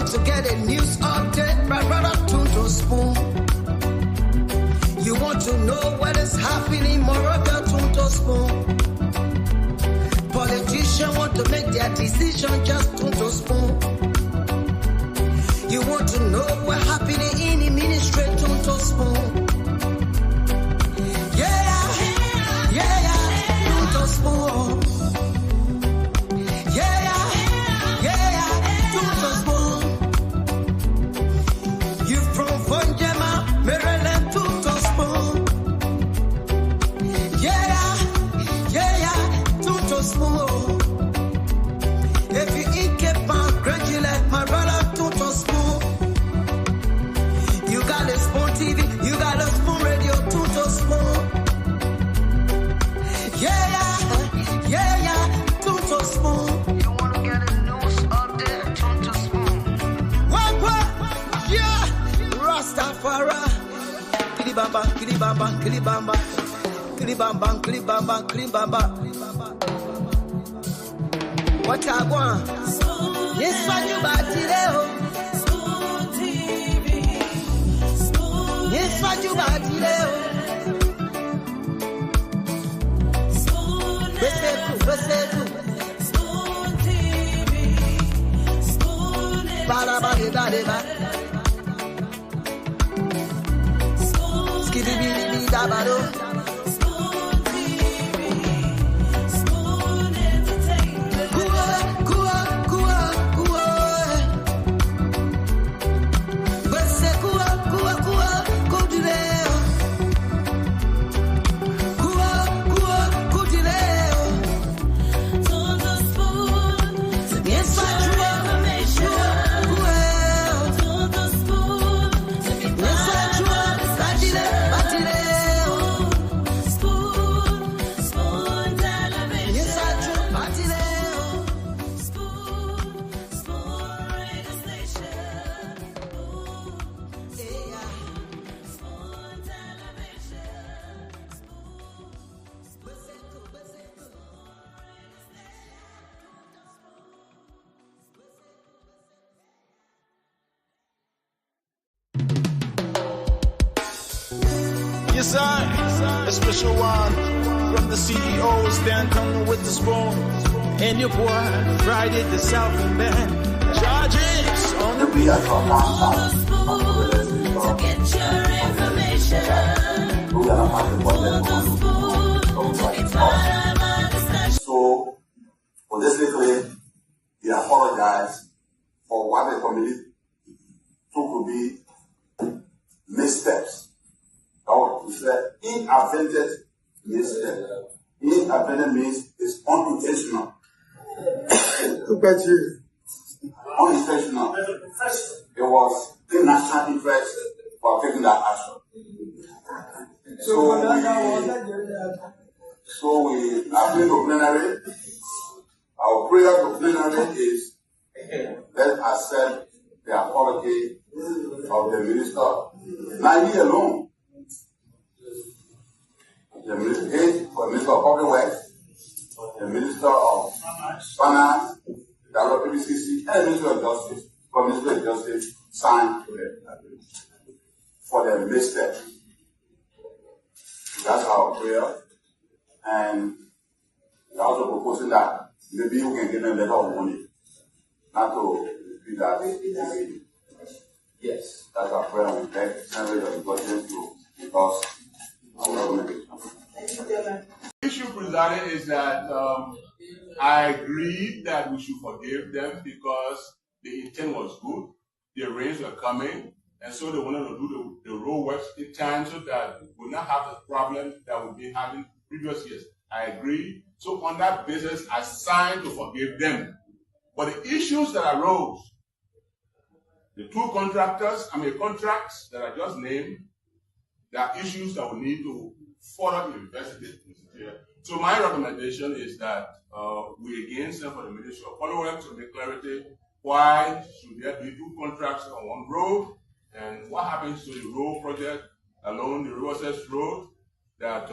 want to get a news update, my brother Tunto Spoon. You want to know what is happening, my brother Tunto Spoon. Politicians want to make their decision, just Tunto Spoon. You want to know what's happening in the ministry, Tunto Spoon. Yeah, Tunto Spoon. Yeah, Tunto Spoon. You from Vonjema, Maryland, Tunto Spoon. Yeah, Tunto Spoon. If you eat Cape graduate, my brother Tunto Spoon. You got a Spoon TV, you got a Spoon Radio, Tunto Spoon. Yeah, Tunto Spoon. You want to get a news update, Tunto Spoon. What? Yeah, Rastafari. Kilibamba, kilibamba, kilibamba. Kilibamba, kilibamba, kilibamba. What I want? Yes, what you about today? Spoon TV. Spoon. Yes, what you about today? Spoon. Spoon TV. Spoon. Ba. Spoon. Skibidi dabado. Spoon TV. Spoon Entertainment. Kua. Bese kua, kudileo. Kudileo. Tunto Spoon. Yes, what you want. Tunto Spoon. Yes, what you want. Batileo. Spoon Television. Yes, what you want. Batileo. Spoon Radio Station. Yeah. Spoon Television. Yes, a special one from the CEO, Stanton with the spoon. And your boy, Friday the Southern Band. Charges on the beat. To get your information. So, for this little, we apologize for what the committee took to be missteps. Oh, it's an inadvertent misstep. Inadvertent means it's unintentional. Unintentional. It was in national interest for taking that action. So we are praying to plenary. Our prayer to plenary is let us accept the apology of the minister. Not he alone. The Minister of Public Works, the Minister of Finance, the PBCC, and the Minister of Justice, signed for the mistake. That's our prayer. And we're also proposing that maybe you can give them a letter of warning, not to repeat that again. Yes, that's our prayer. We beg the Senate of Godhead to because our government. The issue presented is that I agree that we should forgive them because the intent was good. The rains were coming, and so they wanted to do the road works in time so that we will not have the problem that we've been having previous years. I agree. So on that basis, I signed to forgive them. But the issues that arose, the two contracts that I just named, there are issues that we need to further investigate. So my recommendation is that we again send for the Ministry of Public Works to make clarity. Why should there be two contracts on one road? And what happens to the road project along the Riverside Road that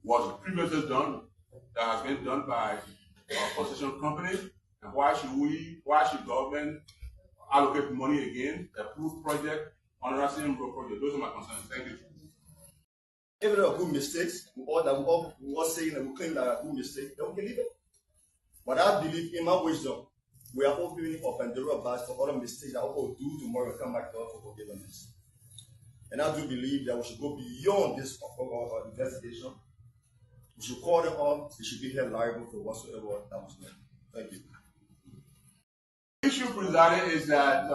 was previously done, that has been done by a concession company? And why should government allocate money again, approve project, on the same road project. Those are my concerns. Thank you. If there are good mistakes, we all saying and we claim that are good mistakes, then we believe it. But I believe in my wisdom, we are opening up and the bars for other mistakes that people will do tomorrow and come back to us for forgiveness. And I do believe that we should go beyond this investigation. We should call them up. They should be held liable for whatsoever that was done. Thank you. The issue, President, is that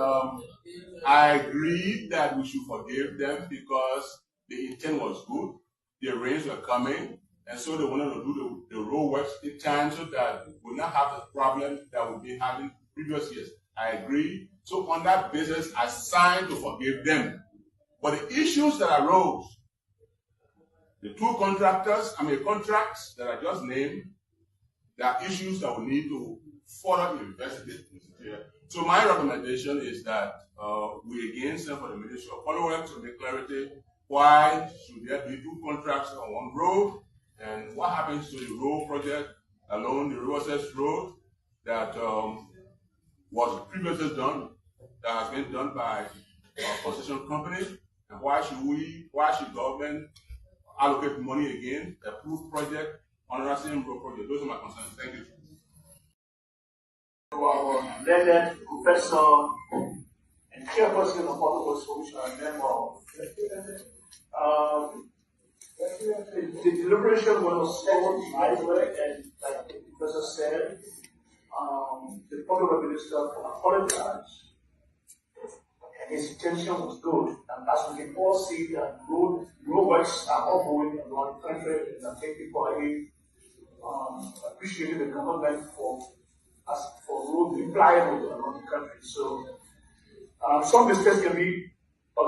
I agree that we should forgive them because the intent was good. The rains were coming, and so they wanted to do the road works in time so that we will not have the problem that we've been having previous years. I agree. So on that basis, I signed to forgive them. But the issues that arose, the two contracts that I just named, there are issues that we need to further investigate. So my recommendation is that we again send for the Ministry of Public Works to make clarity. Why should there be two contracts on one road? And what happens to the road project along the Riverside Road that was previously done, that has been done by a concession company? And why should government allocate money again, approve project on the same road project? Those are my concerns. Thank you. Our learned professor and chairperson of Public Solution and member. The deliberation was so lively, and like the professor said, the Public Minister apologized. His intention was good, and as we can all see, that road works are ongoing around the country, and I think people are really appreciating the government for road reliable around the country. So some mistakes can be a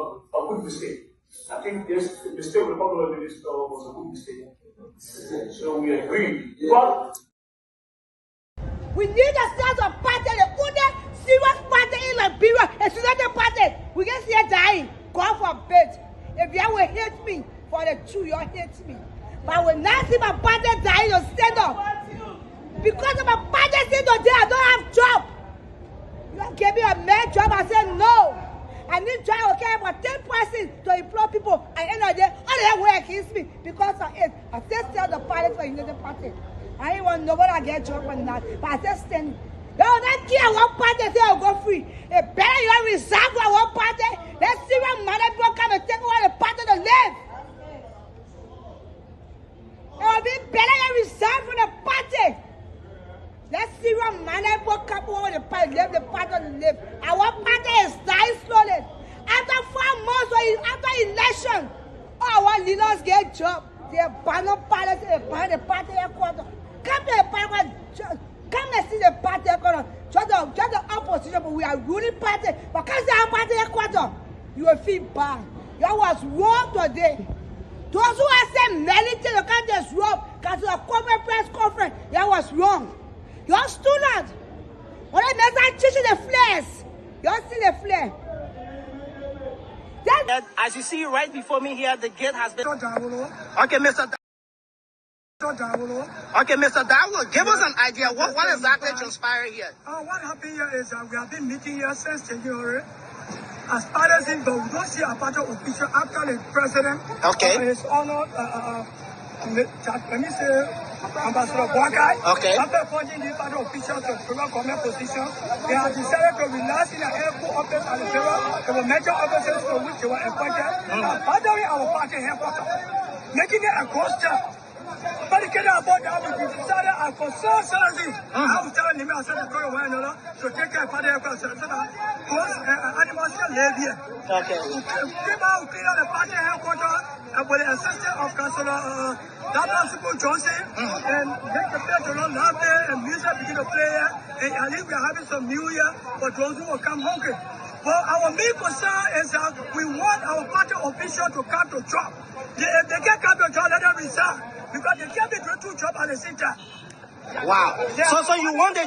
good mistake. I think this mistake with the Public Minister was a good mistake. So we agree. But we need a sense of party, the serious party in Liberia, a student party. We can see it dying. God forbid. If you will hate me for the truth, you hate me. But when I see my party dying, you stand up. Because of my party saying today, I don't have job. You gave me a main job. I said no. I need job, okay, for 10% to employ people. At the end of the day, all they work against me because of it. I still tell the party for United Party. I ain't want nobody to get job or not, but I just stand. Yo, that kid at one party say I'll go free. It better you don't reserve for one party. Let's see when mother people come and take over the party to live. It will be better you reserve for the party. Let's see when mother people come over the party, leave the party to live. Our party is dying slowly. After 4 months or after election, all our leaders get job. They abandon party, they abandon the party headquarters. Come to the party, come and see the party headquarters. Just the opposition, but we are ruling party. But come to our party headquarters, you will feel bad. That was wrong today. Those who are saying many things, you can't just wrong. Because the corporate press conference, that was wrong. You're student. When they make teaching the flares, you're still a flare. As you see right before me here, the gate has been... Okay, Mr. Okay, Mr. Dawo, give us an idea. What exactly transpired here? What happened here is that we have been meeting here since January. As far as in, but we don't see a part of official after the president. Okay. His honor, let me say, Ambassador Boakai. Okay. After appointing these part of officials to federal government positions, they have decided to relax in the airport office at the federal. There were major offices for which they were appointed. Bothering our party headquarters, making it a ghost town. Barricaded about that, we decided for so seriously. I was telling him, I said, to go away another, to take care of party headquarters, so that animals can live here. Okay. People who clean out the party headquarters, and with the assistance of Councilor Dr. Johnson, and make the place to run loudly, and music begin to play here, and at least we are having some New Year for those who will come hungry. But our main concern is that we want our party officials to come to job. If they can't come to job, let them resign. Because they can't be doing 2 jobs at the same time. Wow. So you want the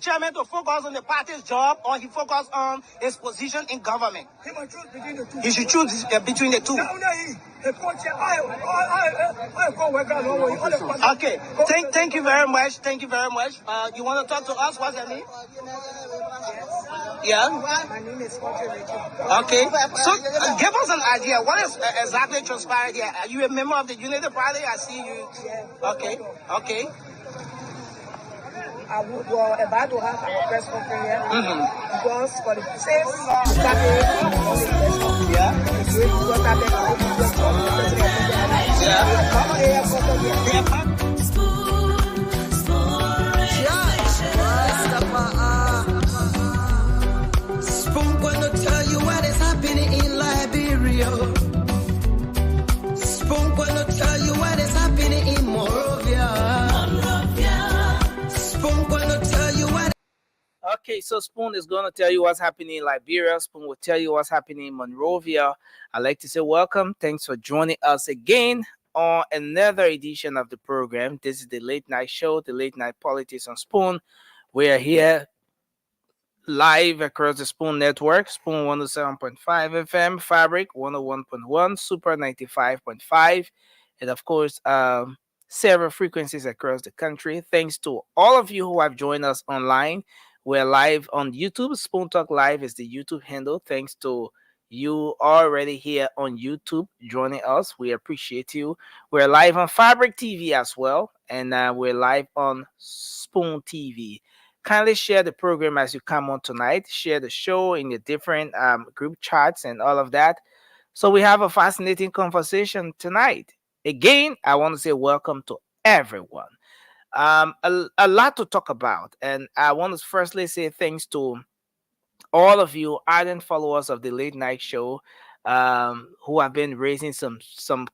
chairman to focus on the party's job, or he focus on his position in government? He must choose between the two. He should choose between the two. Okay. Thank you very much. Thank you very much. You want to talk to us? What's your name? Yeah. My name is Okay. So give us an idea. What is exactly transpired here? Are you a member of the Unity Party? I see you. Okay. Okay. We're about to have our press conference here because for the same Spoon gonna tell you what is happening in Liberia. Spoon gonna tell you what is happening in Monrovia. Spoon gonna tell you what. Okay, so Spoon is going to tell you what's happening in Liberia. Spoon will tell you what's happening in Monrovia. I'd like to say welcome. Thanks for joining us again on another edition of the program. This is the Late Night Show, the Late Night Politics on Spoon. We are here live across the Spoon Network, Spoon 107.5 FM, Fabric 101.1, Super 95.5, and of course, several frequencies across the country. Thanks to all of you who have joined us online. We're live on YouTube. Spoon Talk Live is the YouTube handle. Thanks to you already here on YouTube joining us. We appreciate you. We're live on Fabric TV as well, and we're live on Spoon TV. Kindly share the program as you come on tonight. Share the show in the different group chats and all of that. So we have a fascinating conversation tonight. Again, I want to say welcome to everyone. A lot to talk about, and I want to firstly say thanks to all of you ardent followers of the Late Night Show who have been raising some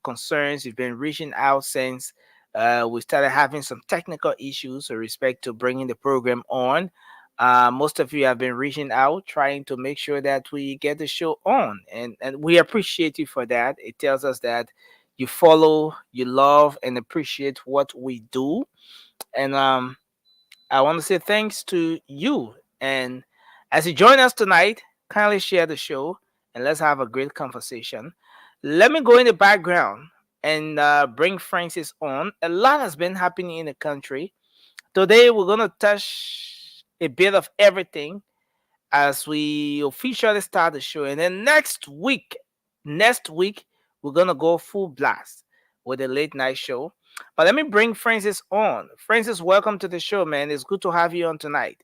concerns. You've been reaching out since we started having some technical issues with respect to bringing the program on. Most of you have been reaching out, trying to make sure that we get the show on, and we appreciate you for that. It tells us that you follow, you love, and appreciate what we do. And I want to say thanks to you. And as you join us tonight, kindly share the show and let's have a great conversation. Let me go in the background and bring Francis on. A lot has been happening in the country. Today, we're going to touch a bit of everything as we officially start the show. And then next week, we're going to go full blast with the Late Night Show. But let me bring Francis on. Francis, welcome to the show, man. It's good to have you on tonight.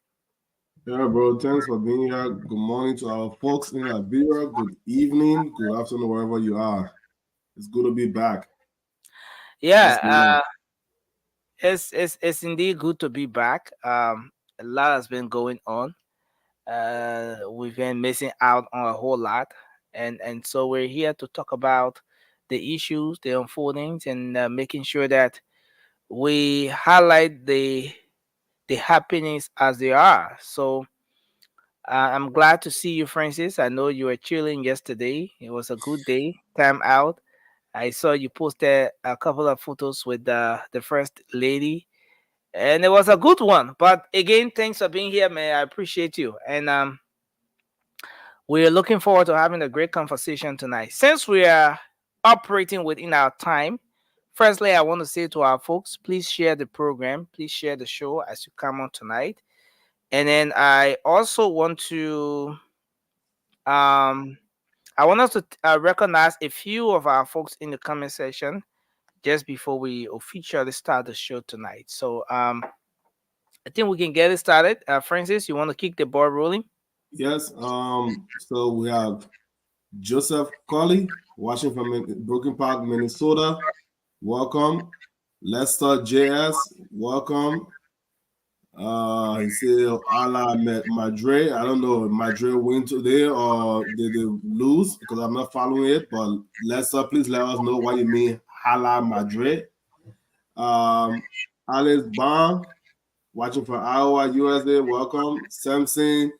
Yeah, bro. Thanks for being here. Good morning to our folks in Liberia. Good evening, good afternoon, wherever you are. It's good to be back. Yeah, it's indeed good to be back. A lot has been going on. We've been missing out on a whole lot, and so we're here to talk about the issues, the unfoldings, and making sure that we highlight the happenings as they are. So I'm glad to see you, Francis. I know you were chilling yesterday. It was a good day, time out. I saw you posted a couple of photos with the first lady, and it was a good one. But again, thanks for being here, man. I appreciate you. And we're looking forward to having a great conversation tonight. Since we are operating within our time, firstly, I want to say to our folks, please share the program. Please share the show as you come on tonight. And then I also want to I want us to recognize a few of our folks in the comment section just before we officially start the show tonight. So I think we can get it started. Francis, you want to kick the ball rolling? Yes. So we have Joseph Colley watching from Broken Park, Minnesota. Welcome. Lester JS, welcome. He said Ala Madre. I don't know if Madre win today or did they lose because I'm not following it. But Lester, please let us know what you mean Hala Madre. Alice Bond watching from Iowa, USA. Welcome. Samson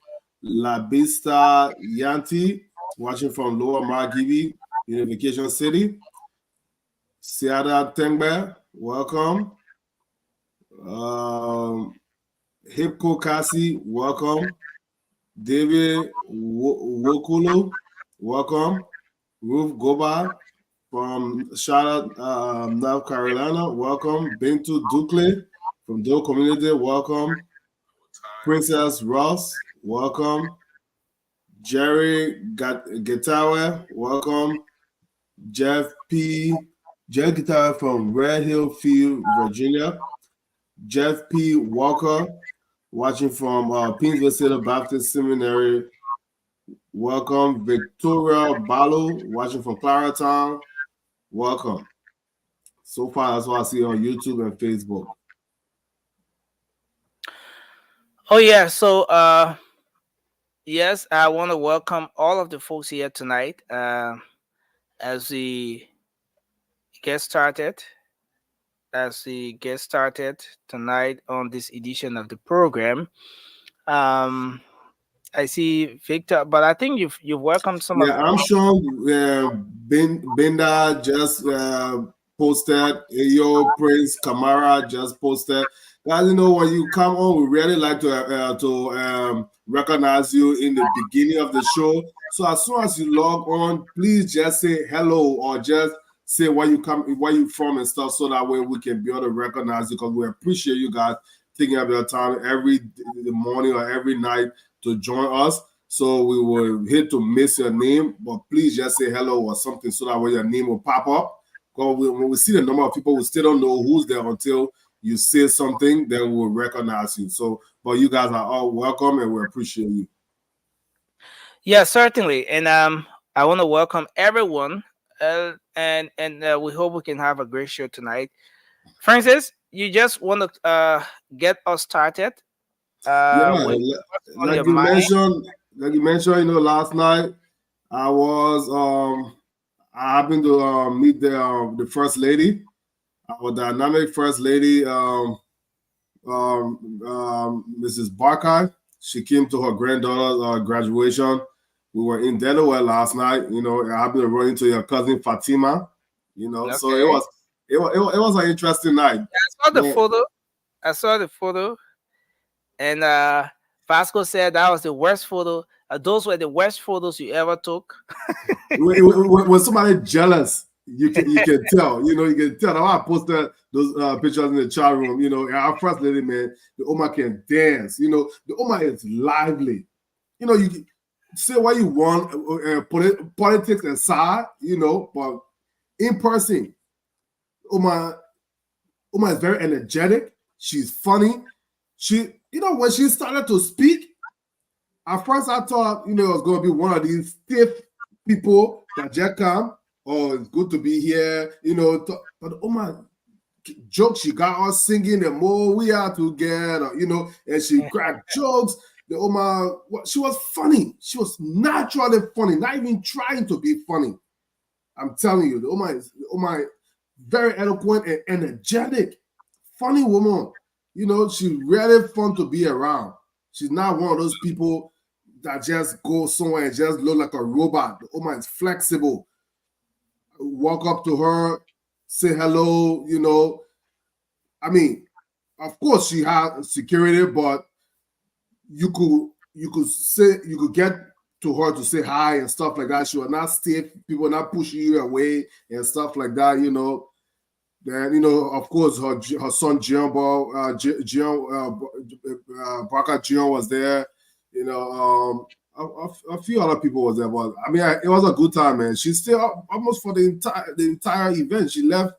Labista Yanti watching from Lower Margibi, Unification City. Siada Tengbe, welcome. Hipko Kasi, welcome. David Wokulu, welcome. Ruth Goba from Charlotte, North Carolina, welcome. Bintu Dukle from Doe Community, welcome. Princess Ross, welcome. Jerry Getawe, welcome. Jeff Getawe from Red Hill Field, Virginia. Jeff P. Walker, watching from Painesville City Baptist Seminary. Welcome. Victoria Balo, watching from Claratown. Welcome. So far, that's what I see on YouTube and Facebook. Oh yeah, so yes, I want to welcome all of the folks here tonight as we get started. Tonight on this edition of the program. I see Victor, but I think you've welcomed some of. Yeah, I'm sure Binda just posted. Yo, Prince Kamara just posted. Guys, you know, when you come on, we really like to recognize you in the beginning of the show. So as soon as you log on, please just say hello or just say where you from and stuff, so that way we can be able to recognize you, because we appreciate you guys taking up your time every morning or every night to join us. So we will hate to miss your name, but please just say hello or something so that way your name will pop up. Because when we see the number of people, we still don't know who's there until you say something, then we'll recognize you. So, but you guys are all welcome and we appreciate you. Yeah, certainly. And I want to welcome everyone. And we hope we can have a great show tonight. Francis, you just want to get us started? Like you mentioned, you know, last night I was I happened to meet the first lady, our dynamic first lady, Mrs. Barker. She came to her granddaughter's graduation. We were in Delaware last night. You know, I happened to run into your cousin Fatima. You know, so it was an interesting night. Yeah, I saw the photo. And Vasco said that was the worst photo. Those were the worst photos you ever took. When somebody jealous, you can tell. You know, you can tell. I posted those pictures in the chat room. You know, our first lady, man, the Oma can dance. You know, the Oma is lively. You know, you can say what you want, politics aside. You know, but in person, Oma is very energetic. She's funny. You know, when she started to speak, at first I thought, you know, it was going to be one of these stiff people that just come, oh, it's good to be here, you know. But oh my joke, she got us singing the more we are together, you know, and she cracked jokes. She was funny. She was naturally funny, not even trying to be funny. I'm telling you, the very eloquent and energetic, funny woman. You know, she's really fun to be around. She's not one of those people that just go somewhere and just look like a robot. The Oma is flexible. Walk up to her, say hello, you know. I mean, of course she has security, but you could get to her to say hi and stuff like that. She will not stiff, people not pushing you away and stuff like that, you know. Then, you know, of course, her son Barker Jion was there. You know, a few other people was there. But I mean, it was a good time, man. She stayed up almost for the entire event. She left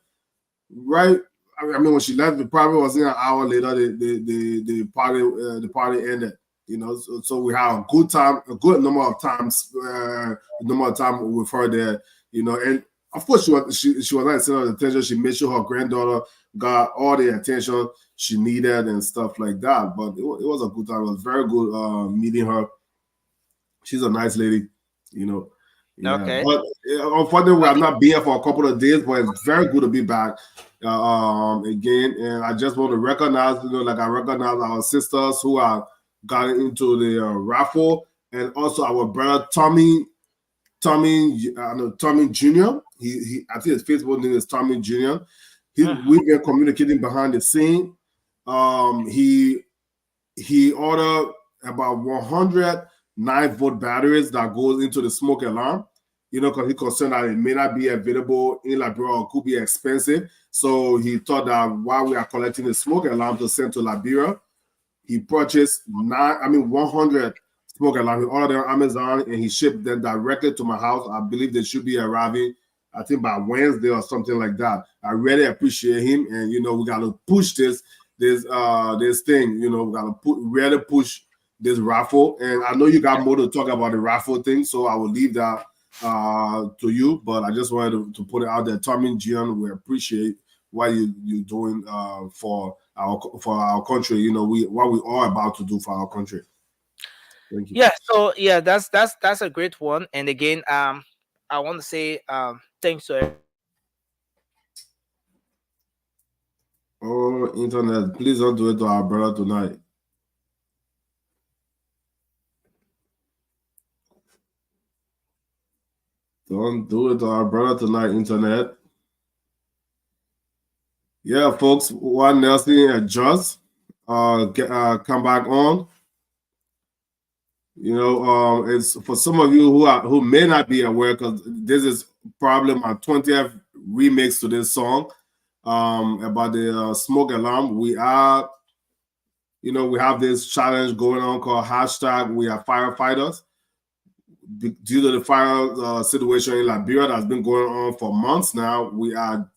right. I mean, when she left, it probably wasn't an hour later. The party ended. You know, so we had a good time, a good number of times, with her there. You know, and of course, she was not center of attention. She made sure her granddaughter got all the attention she needed and stuff like that. But it was a good time. It was very good meeting her. She's a nice lady, you know. Yeah. Okay. But unfortunately, we have not been here for a couple of days, but it's very good to be back again. And I just want to recognize, you know, like I recognize our sisters who are gotten into the raffle, and also our brother Tommy Jr. He I think his Facebook name is Tommy Jr. We've been communicating behind the scene. He ordered about 100 9-volt batteries that goes into the smoke alarm. Because he concerned that it may not be available in Liberia or could be expensive. So he thought that while we are collecting the smoke alarm to send to Liberia, he purchased 100 smoke alarm. He ordered them on Amazon and he shipped them directly to my house. I believe they should be arriving, I think, by Wednesday or something like that. I really appreciate him, and we got to push this thing. We got to really push this raffle. And I know you got more to talk about the raffle thing, so I will leave that to you. But I just wanted to put it out there. Tommy Gian, we appreciate what you're doing for our country. What we are about to do for our country. Thank you. Yeah, so yeah, that's a great one. And again, I want to say thanks to Oh, internet, please don't do it to our brother tonight. Don't do it to our brother tonight, internet. Yeah, folks, while Nelson adjusts, come back on. It's for some of you who may not be aware, because this is probably my 20th remix to this song about the smoke alarm. We have this challenge going on called hashtag We Are Firefighters. Due to the fire situation in Liberia that's been going on for months now, we are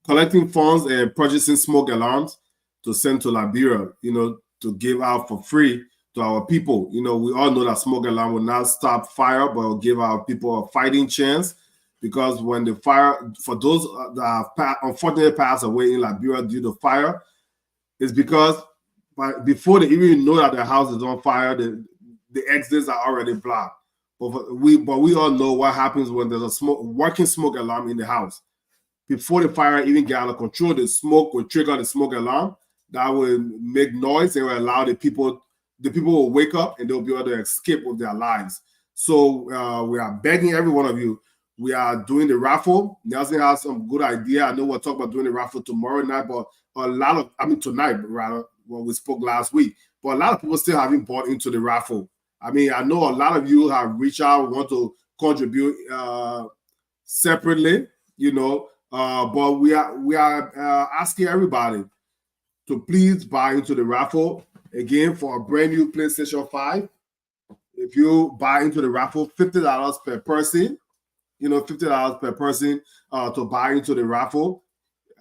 collecting funds and purchasing smoke alarms to send to Liberia, to give out for free to our people. We all know that smoke alarm will not stop fire, but will give our people a fighting chance. Because when the fire, for those that have unfortunately passed away in Liberia due to fire, it's because before they even know that their house is on fire, the exits are already blocked. But we all know what happens when there's a working smoke alarm in the house. Before the fire even get out of control, the smoke will trigger the smoke alarm. That will make noise and will allow the people will wake up and they'll be able to escape with their lives. So we are begging every one of you. We are doing the raffle. Nelson has some good idea. I know we'll talk about doing the raffle tomorrow night, but tonight rather, when we spoke last week. But a lot of people still haven't bought into the raffle. I know a lot of you have reached out, want to contribute separately, but we are asking everybody to please buy into the raffle. Again, for a brand new PlayStation 5, if you buy into the raffle, $50 per person, $50 per person to buy into the raffle.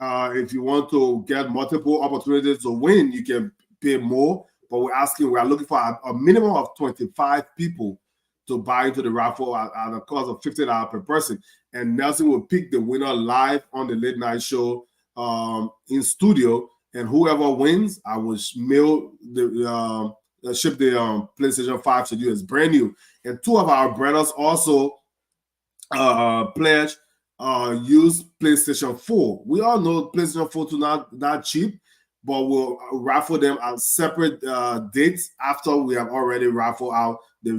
If you want to get multiple opportunities to win, you can pay more. But we are looking for a minimum of 25 people to buy into the raffle at a cost of $50 per person. And Nelson will pick the winner live on the late night show in studio. And whoever wins, I will mail ship the PlayStation 5 to you. It's brand new. And two of our brothers also pledge use PlayStation 4. We all know PlayStation 4 is not cheap, but we'll raffle them at separate dates after we have already raffled out the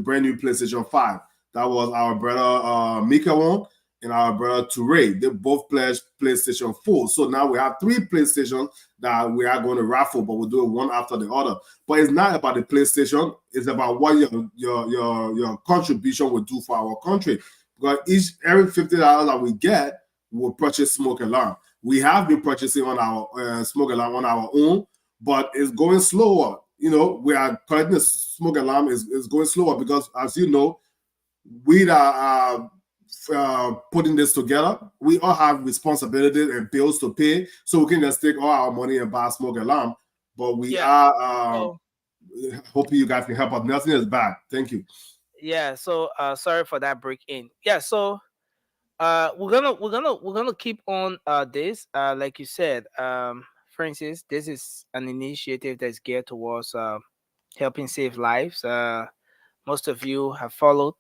brand new PlayStation 5. That was our brother Mika one and our brother Toure. They both pledged PlayStation 4. So now we have 3 PlayStations that we are going to raffle, but we'll do it one after the other. But it's not about the PlayStation. It's about what your contribution will do for our country. Because every $50 that we get, we'll purchase smoke alarm. We have been purchasing on our smoke alarm on our own, but it's going slower. We are collecting the smoke alarm is going slower because, as you know, we are putting this together. We all have responsibilities and bills to pay, so we can just take all our money and buy a smoke alarm. But we are hoping you guys can help us. Nelson is back. Thank you. Yeah, so sorry for that break in. Yeah, so we're gonna keep on this. Like you said, Francis, this is an initiative that's geared towards helping save lives. Most of you have followed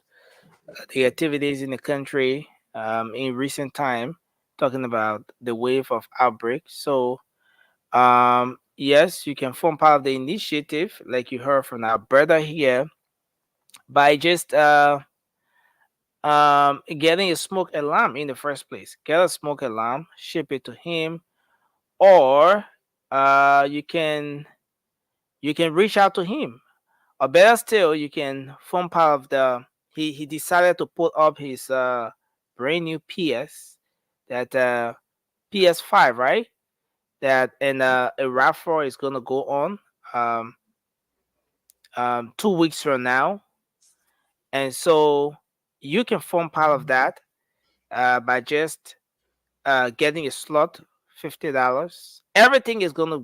the activities in the country in recent time, talking about the wave of outbreak. So yes, you can form part of the initiative, like you heard from our brother here, by just getting a smoke alarm in the first place. Get a smoke alarm, ship it to him, or you can reach out to him, or better still, you can form part of the. He decided to put up his brand new PS, that PS5, right? That, and a raffle is gonna go on 2 weeks from now, and so you can form part of that by just getting a slot, $50. Everything is gonna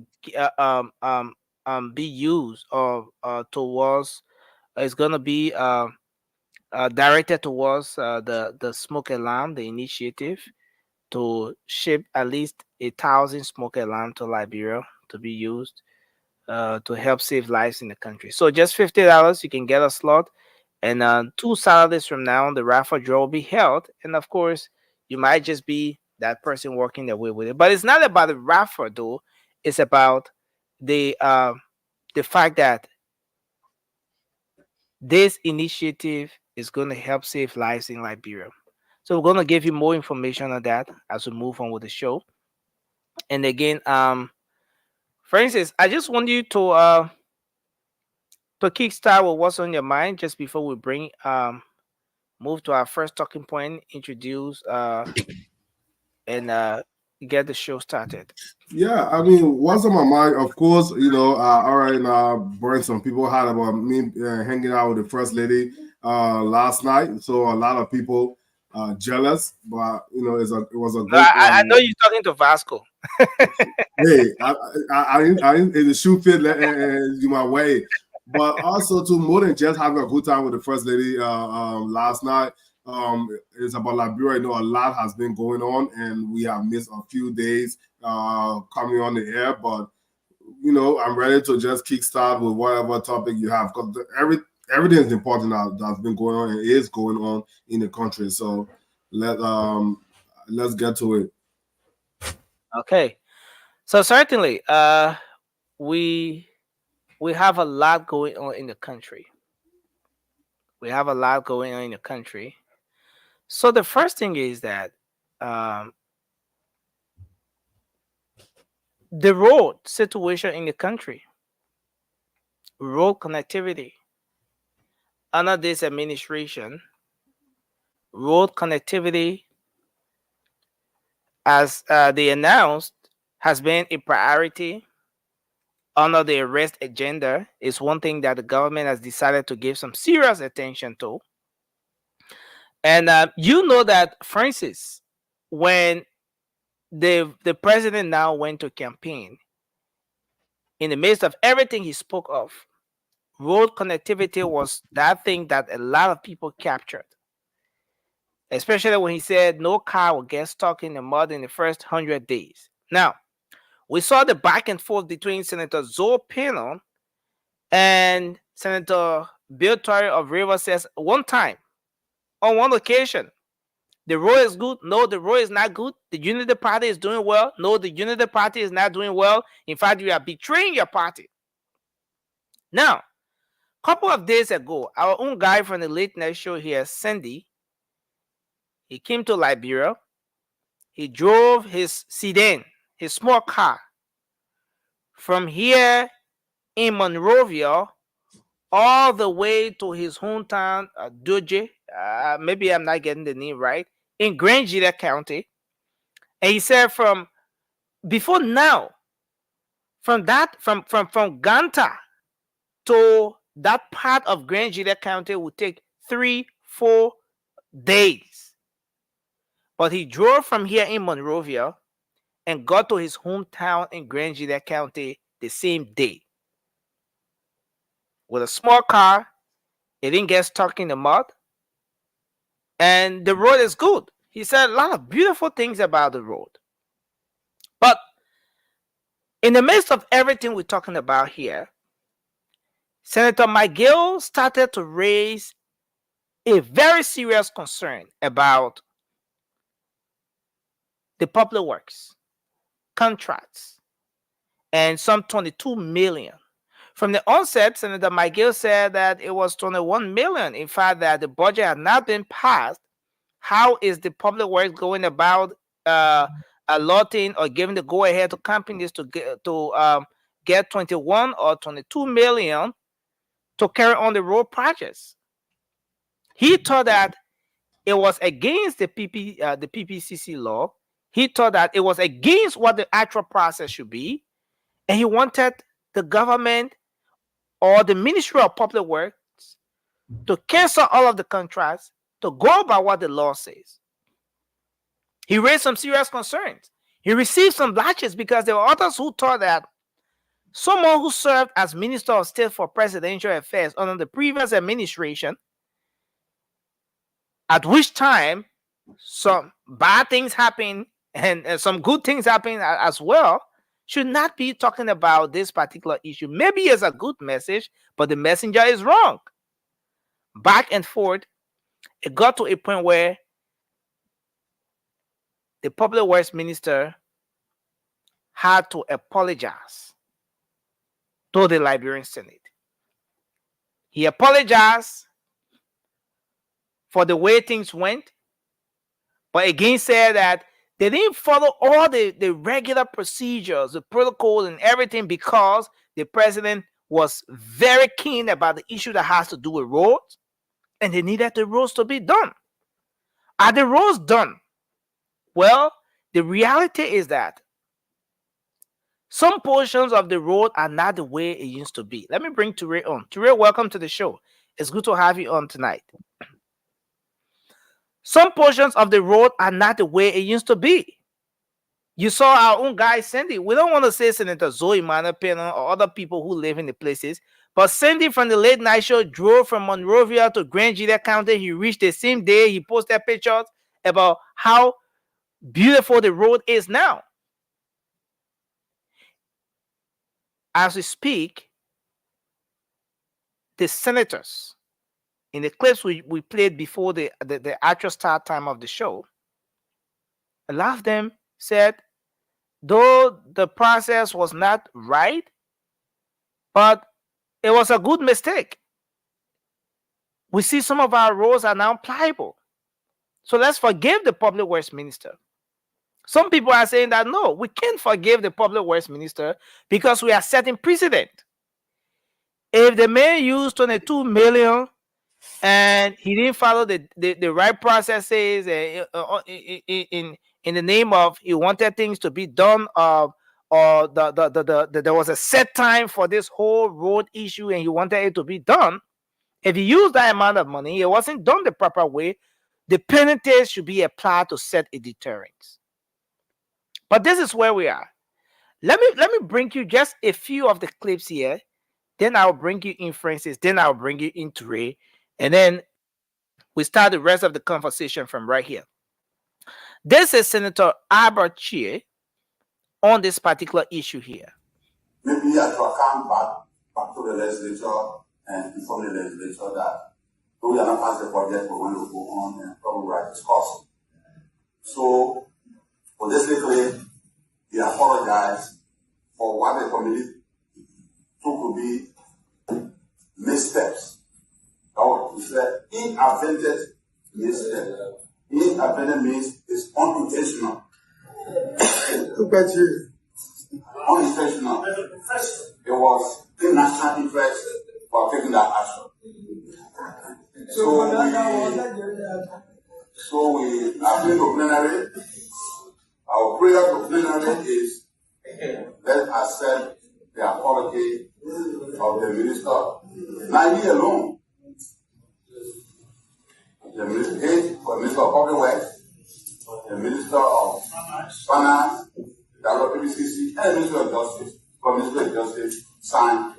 be used or towards. It's gonna be directed towards the smoke alarm, the initiative to ship at least 1,000 smoke alarm to Liberia to be used to help save lives in the country. So just $50, you can get a slot, and 2 Saturdays from now, the raffle draw will be held, and of course, you might just be that person working their way with it. But it's not about the raffle, though. It's about the fact that this initiative is going to help save lives in Liberia. So we're going to give you more information on that as we move on with the show. And again, Francis, I just want you to kickstart with what's on your mind just before we move to our first talking point, introduce and get the show started. Yeah, I mean, what's on my mind? Of course, all right, now, Brian, some people had about me hanging out with the First Lady last night. So a lot of people jealous, but it was a good. I know you're talking to Vasco. Hey, I didn't the shoe fit you my way, but also to more than just having a good time with the First Lady last night. It's about Liberia. A lot has been going on, and we have missed a few days coming on the air. But I'm ready to just kickstart with whatever topic you have, because everything is important that's been going on and is going on in the country. So let's get to it. Okay, so certainly, we have a lot going on in the country. So the first thing is that the road situation in the country, road connectivity. Under this administration, road connectivity, as they announced, has been a priority under the arrest agenda. Is one thing that the government has decided to give some serious attention to. And that, Francis, when the president now went to campaign, in the midst of everything he spoke of, road connectivity was that thing that a lot of people captured, especially when he said no car will get stuck in the mud in the first 100 days. Now, we saw the back and forth between Senator Zoe Pinnon and Senator Bill Torrey of Rivers. Says one time, on one occasion, the road is good. No, the road is not good. The Unity Party is doing well. No, the Unity Party is not doing well. In fact, you are betraying your party. Now, a couple of days ago, our own guy from the late night show here, Sandy, he came to Liberia. He drove his sedan, his small car, from here in Monrovia all the way to his hometown, Doje. Maybe I'm not getting the name right, in Grand Gila County. And he said from before now, from Ganta to that part of Grand Gila County would take 3-4 days. But he drove from here in Monrovia and got to his hometown in Grand Gila County the same day. With a small car, it didn't get stuck in the mud, and the road is good. He said a lot of beautiful things about the road. But in the midst of everything we're talking about here, Senator McGill started to raise a very serious concern about the public works contracts and some 22 million. From the onset, Senator McGill said that it was 21 million. In fact, that the budget had not been passed. How is the public works going about allotting or giving the go ahead to companies to get 21 or 22 million to carry on the road projects. He thought that it was against the PPCC law. He thought that it was against what the actual process should be, and he wanted the government or the Ministry of Public Works to cancel all of the contracts to go by what the law says. He raised some serious concerns. He received some lashes because there were others who thought that someone who served as Minister of State for Presidential Affairs under the previous administration, at which time some bad things happen and some good things happen as well, should not be talking about this particular issue. Maybe it's a good message, but the messenger is wrong. Back and forth, it got to a point where the Public Works Minister had to apologize to the Liberian Senate. He apologized for the way things went, but again said that they didn't follow all the regular procedures, the protocol and everything, because the president was very keen about the issue that has to do with roads, and they needed the roads to be done. Are the roads done? Well, the reality is that some portions of the road are not the way it used to be. Let me bring Toure on. Toure, welcome to the show. It's good to have you on tonight. Some portions of the road are not the way it used to be. You saw our own guy, Sandy. We don't want to say Senator Zoe Manapena or other people who live in the places, but Sandy from the late night show drove from Monrovia to Grand Julia County. He reached the same day. He posted pictures about how beautiful the road is now. As we speak, the senators, in the clips we played before the actual start time of the show, a lot of them said, though the process was not right, but it was a good mistake. We see some of our roads are now pliable. So let's forgive the Public Works Minister. Some people are saying that, no, we can't forgive the Public Works Minister because we are setting precedent. If the man used 22 million and he didn't follow the right processes in the name of he wanted things to be done, or there was a set time for this whole road issue and he wanted it to be done. If he used that amount of money, it wasn't done the proper way, the penalties should be applied to set a deterrent. But this is where we are. Let me bring you just a few of the clips here. Then I'll bring you in Francis. Then I'll bring you into Ray. And then we start the rest of the conversation from right here. This is Senator Albert Chie on this particular issue here. Maybe I should come back to the legislature and inform the legislature that though we are not passing the project, we're going to go on and probably write this course. So, basically, we apologize for what the committee took to be missteps. Or we said inadvertent missteps. Inadvertent means it's unintentional. Unintentional. It was in national interest for taking that action. So we appeal to plenary. Our prayer to plenary is let us accept the authority of the minister. Not he alone. The Minister of Public Works, the Minister of Finance, the PPCC, and the Minister of Justice. The Minister of Justice signed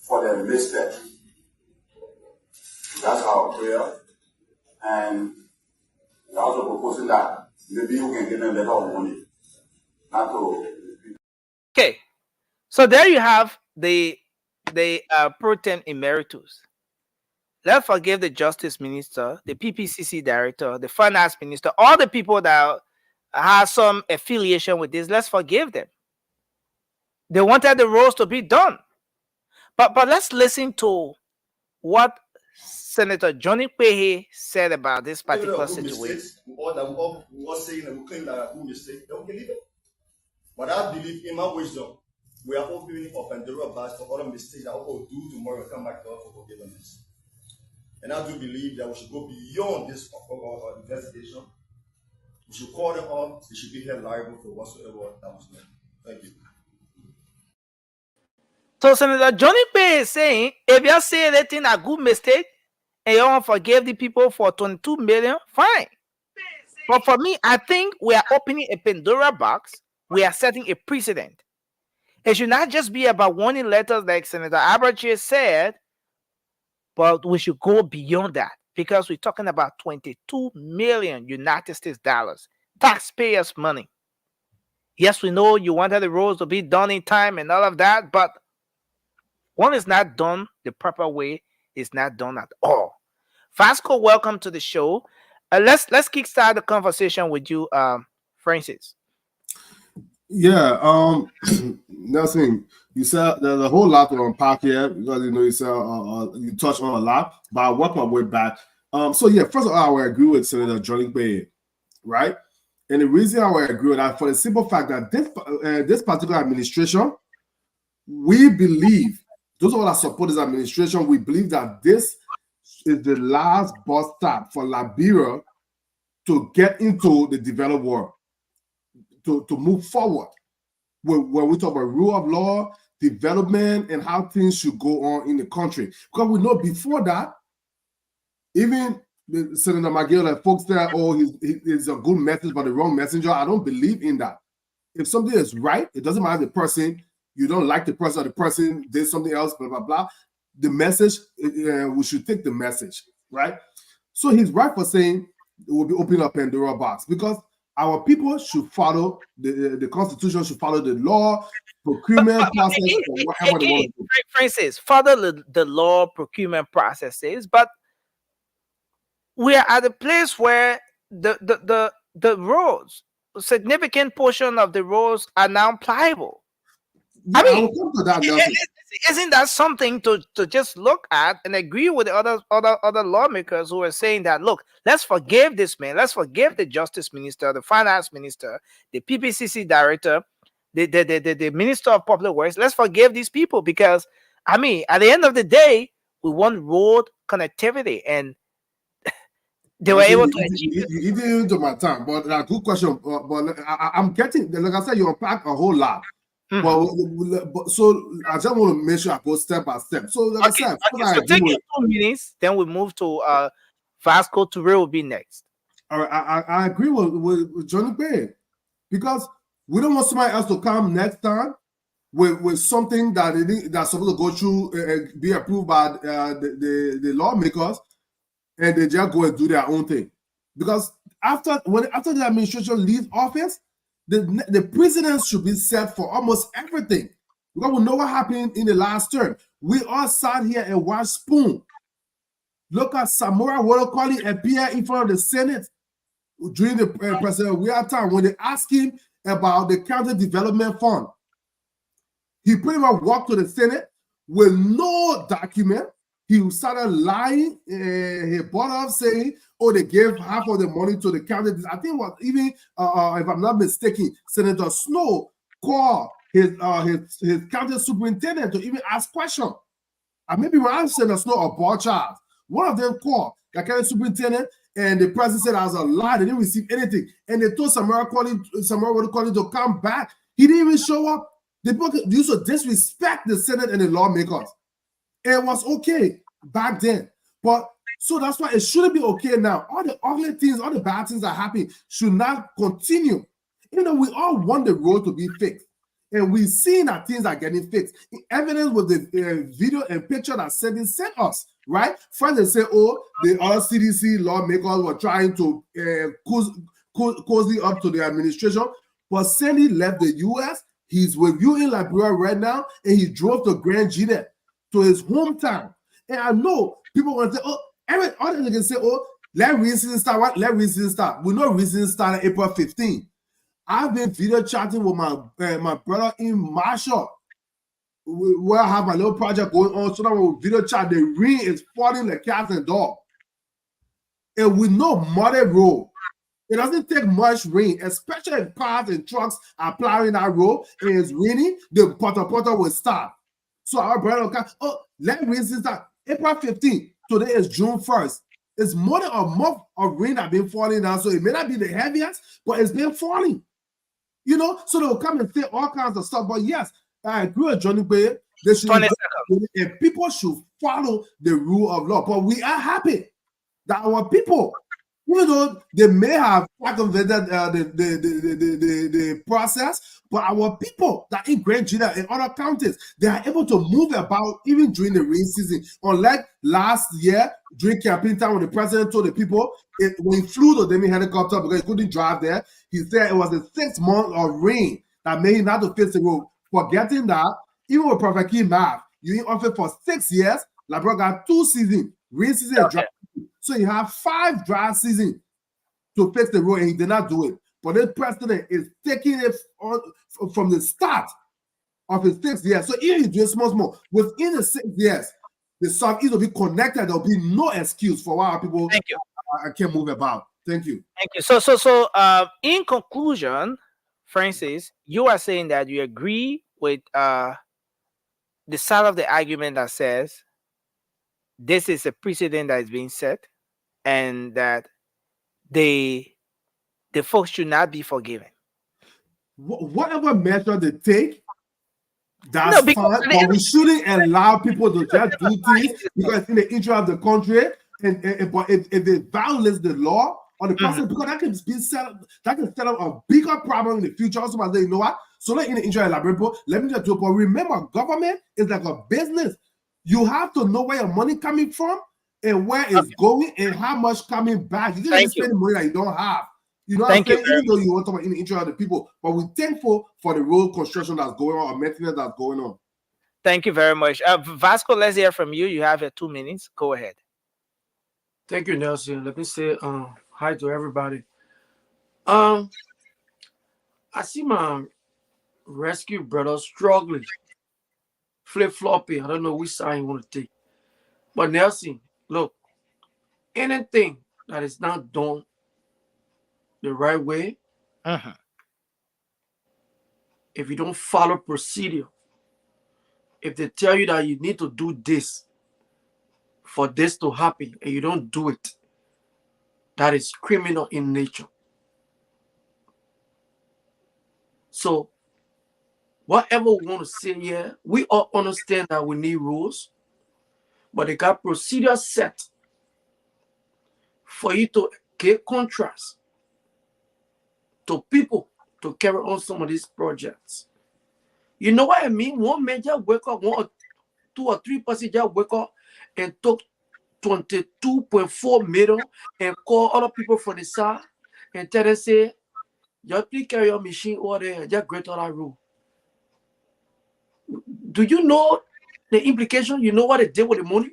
for the mistake. That's our prayer. And we're also proposing that maybe you can get a letter of money. Not to. Okay. So there you have the pro tem emeritus. Let's forgive the Justice Minister, the PPCC Director, the Finance Minister, all the people that have some affiliation with this. Let's forgive them. They wanted the roads to be done. But let's listen to what Senator Johnny Pehe said about this Even though particular good situation. mistakes, we all saying that we claim that are good mistakes, then we can leave it. But I believe in my wisdom, we are opening a Pandora box for other mistakes that people will do tomorrow and come back to God for forgiveness. And I do believe that we should go beyond this investigation. We should call them up. They should be held liable for whatsoever that was done. Thank you. So Senator Johnny Pehe is saying, if you say anything a good mistake and you want to forgive the people for 22 million, fine. But for me, I think we are opening a Pandora box. We are setting a precedent. It should not just be about warning letters like Senator Abrache said, but we should go beyond that because we're talking about 22 million United States dollars, taxpayers' money. Yes, we know you wanted the roads to be done in time and all of that, but one is not done the proper way, it's not done at all. Vasco, welcome to the show. Let's kickstart the conversation with you, Francis. Yeah, Nelson, you said there's a whole lot to unpack here because you said you touched on a lot, but I'll work my way back. So yeah, first of all, I would agree with Senator Johnny Pehe, right? And the reason I would agree with that for the simple fact that this particular administration, we believe, those of us that support this administration, we believe that this is the last bus stop for Liberia to get into the developed world, to move forward. When we talk about rule of law, development, and how things should go on in the country. Because we know before that, even Senator McGill and folks there, it's a good message but the wrong messenger. I don't believe in that. If something is right, it doesn't matter the person, you don't like the person or the person did something else, blah, blah, blah. The message, we should take the message, right? So he's right for saying it will be opening up Pandora box because our people should follow the Constitution, should follow the law, procurement process, or whatever they want to do. Francis, follow the law procurement processes, but we are at a place where the roads, a significant portion of the roads are now pliable. Yeah, I will come to that. Isn't that something to just look at and agree with the other lawmakers who are saying that, look, let's forgive this man, let's forgive the justice minister, the finance minister, the PPCC director, the minister of public works, let's forgive these people because, I mean, at the end of the day, we want road connectivity and they were able to achieve it. You didn't into my time, but a good question. But I'm getting, like I said, you unpack a whole lot. But so I just want to make sure I go step by step. So like I said, so take your 2 minutes, then we move to Vasco Toure will be next. All right, I agree with Johnny Pehe because we don't want somebody else to come next time with something that's supposed to go through be approved by the lawmakers, and they just go and do their own thing. Because after the administration leaves office, the precedent should be set for almost everything. Because we know what happened in the last term. We all sat here and watched Spoon. Look at Samora Wolokoli appear in front of the Senate during the President Weah time when they asked him about the County Development Fund. He pretty much walked to the Senate with no document. He started lying. He brought up saying, "Oh, they gave half of the money to the county." I think what even, if I'm not mistaken, Senator Snow called his county superintendent to even ask questions. And maybe when I Senator Snow or Paul Charles, one of them called the county superintendent, and the president said, "I was a lie. They didn't receive anything." And they told Samara Wolokoli to come back. He didn't even show up. The people used to disrespect the Senate and the lawmakers. It was okay back then, but so that's why it shouldn't be okay now. All the ugly things, all the bad things that happen should not continue. You know, we all want the road to be fixed, and we've seen that things are getting fixed. Evidence with the video and picture that Sandy sent us, right? First they say, "Oh, the other CDC lawmakers were trying to cozy up to the administration," but Sandy left the U.S. He's with you in Liberia right now, and he drove to Grand Gina, to his hometown. And I know people want to say, "Oh, every other they can say, oh, let reason start." What? Let reason start. We know reason started April 15. I've been video chatting with my brother in Marshall we'll have a little project going on so that when we video chat, the rain is falling like cats and dogs. And with no muddy road, it doesn't take much rain, especially if cars and trucks are plowing that road and it's raining, the potter will stop. So our brother will come, oh, let rain since that April 15th. Today is June 1st. It's more than a month of rain that been falling down. So it may not be the heaviest, but it's been falling. You know, so they will come and say all kinds of stuff. But yes, I agree with Johnny Bay. They should, and people should follow the rule of law. But we are happy that our people, even though they may have circumvented the process, but our people that in Grand Virginia and other counties, they are able to move about even during the rain season. Unlike last year, during campaign time, when the president told the people, when he flew the Demi helicopter because he couldn't drive there, he said it was the 6 months of rain that made him not to face the road. Forgetting that, even with Prophet Key Math, you in office for 6 years, LeBron got 2 seasons, rain season and dry season. So you have 5 dry seasons to fix the road, and he did not do it. But this president is taking it on from the start of his 6 years. So if he's doing small, within the 6 years, the southeast will be connected. There'll be no excuse for why our people can't move about. Thank you. Thank you. So, in conclusion, Francis, you are saying that you agree with the side of the argument that says this is a precedent that is being set, and that the folks should not be forgiven. Whatever measure they take, that's fine. But we shouldn't allow people to just do things because it's in the interest of the country. But if they violate the law or the person, because that can be set up a bigger problem in the future. Also, I say, you know what? So let in the interest of people, let me just do it. But remember, government is like a business. You have to know where your money coming from and where it's going and how much coming back. You can't spend money that you don't have. You know what I'm saying? Even though you want to talk about in the interest of the people, but we're thankful for the road construction that's going on or maintenance that's going on. Thank you very much. Vasco, let's hear from you. You have 2 minutes. Go ahead. Thank you, Nelson. Let me say hi to everybody. I see my rescue brother struggling, flip-flopping. I don't know which side you want to take. But Nelson, look, anything that is not done the right way, if you don't follow procedure, if they tell you that you need to do this for this to happen and you don't do it, that is criminal in nature. So whatever we want to say here, we all understand that we need rules, but they got procedures set for you to get contracts to people to carry on some of these projects. You know what I mean? One major worker, 1 or 2 or 3 passenger worker, and took 22.4 million and call other people from the side and tell them, say, just please carry your machine over there, just great on that road. Do you know the implication? You know what they did with the money?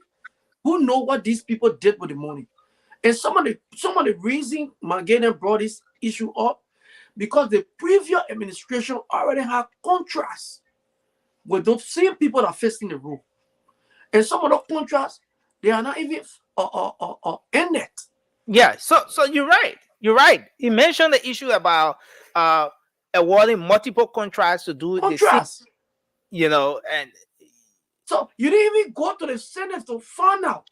Who know what these people did with the money? And some of the reason Magana brought this issue up, because the previous administration already had contracts with those same people that are facing the road. And some of the contracts, they are not even ended. Yeah, so you're right. You're right. You mentioned the issue about awarding multiple contracts to do the same, you know, and so you didn't even go to the Senate to find out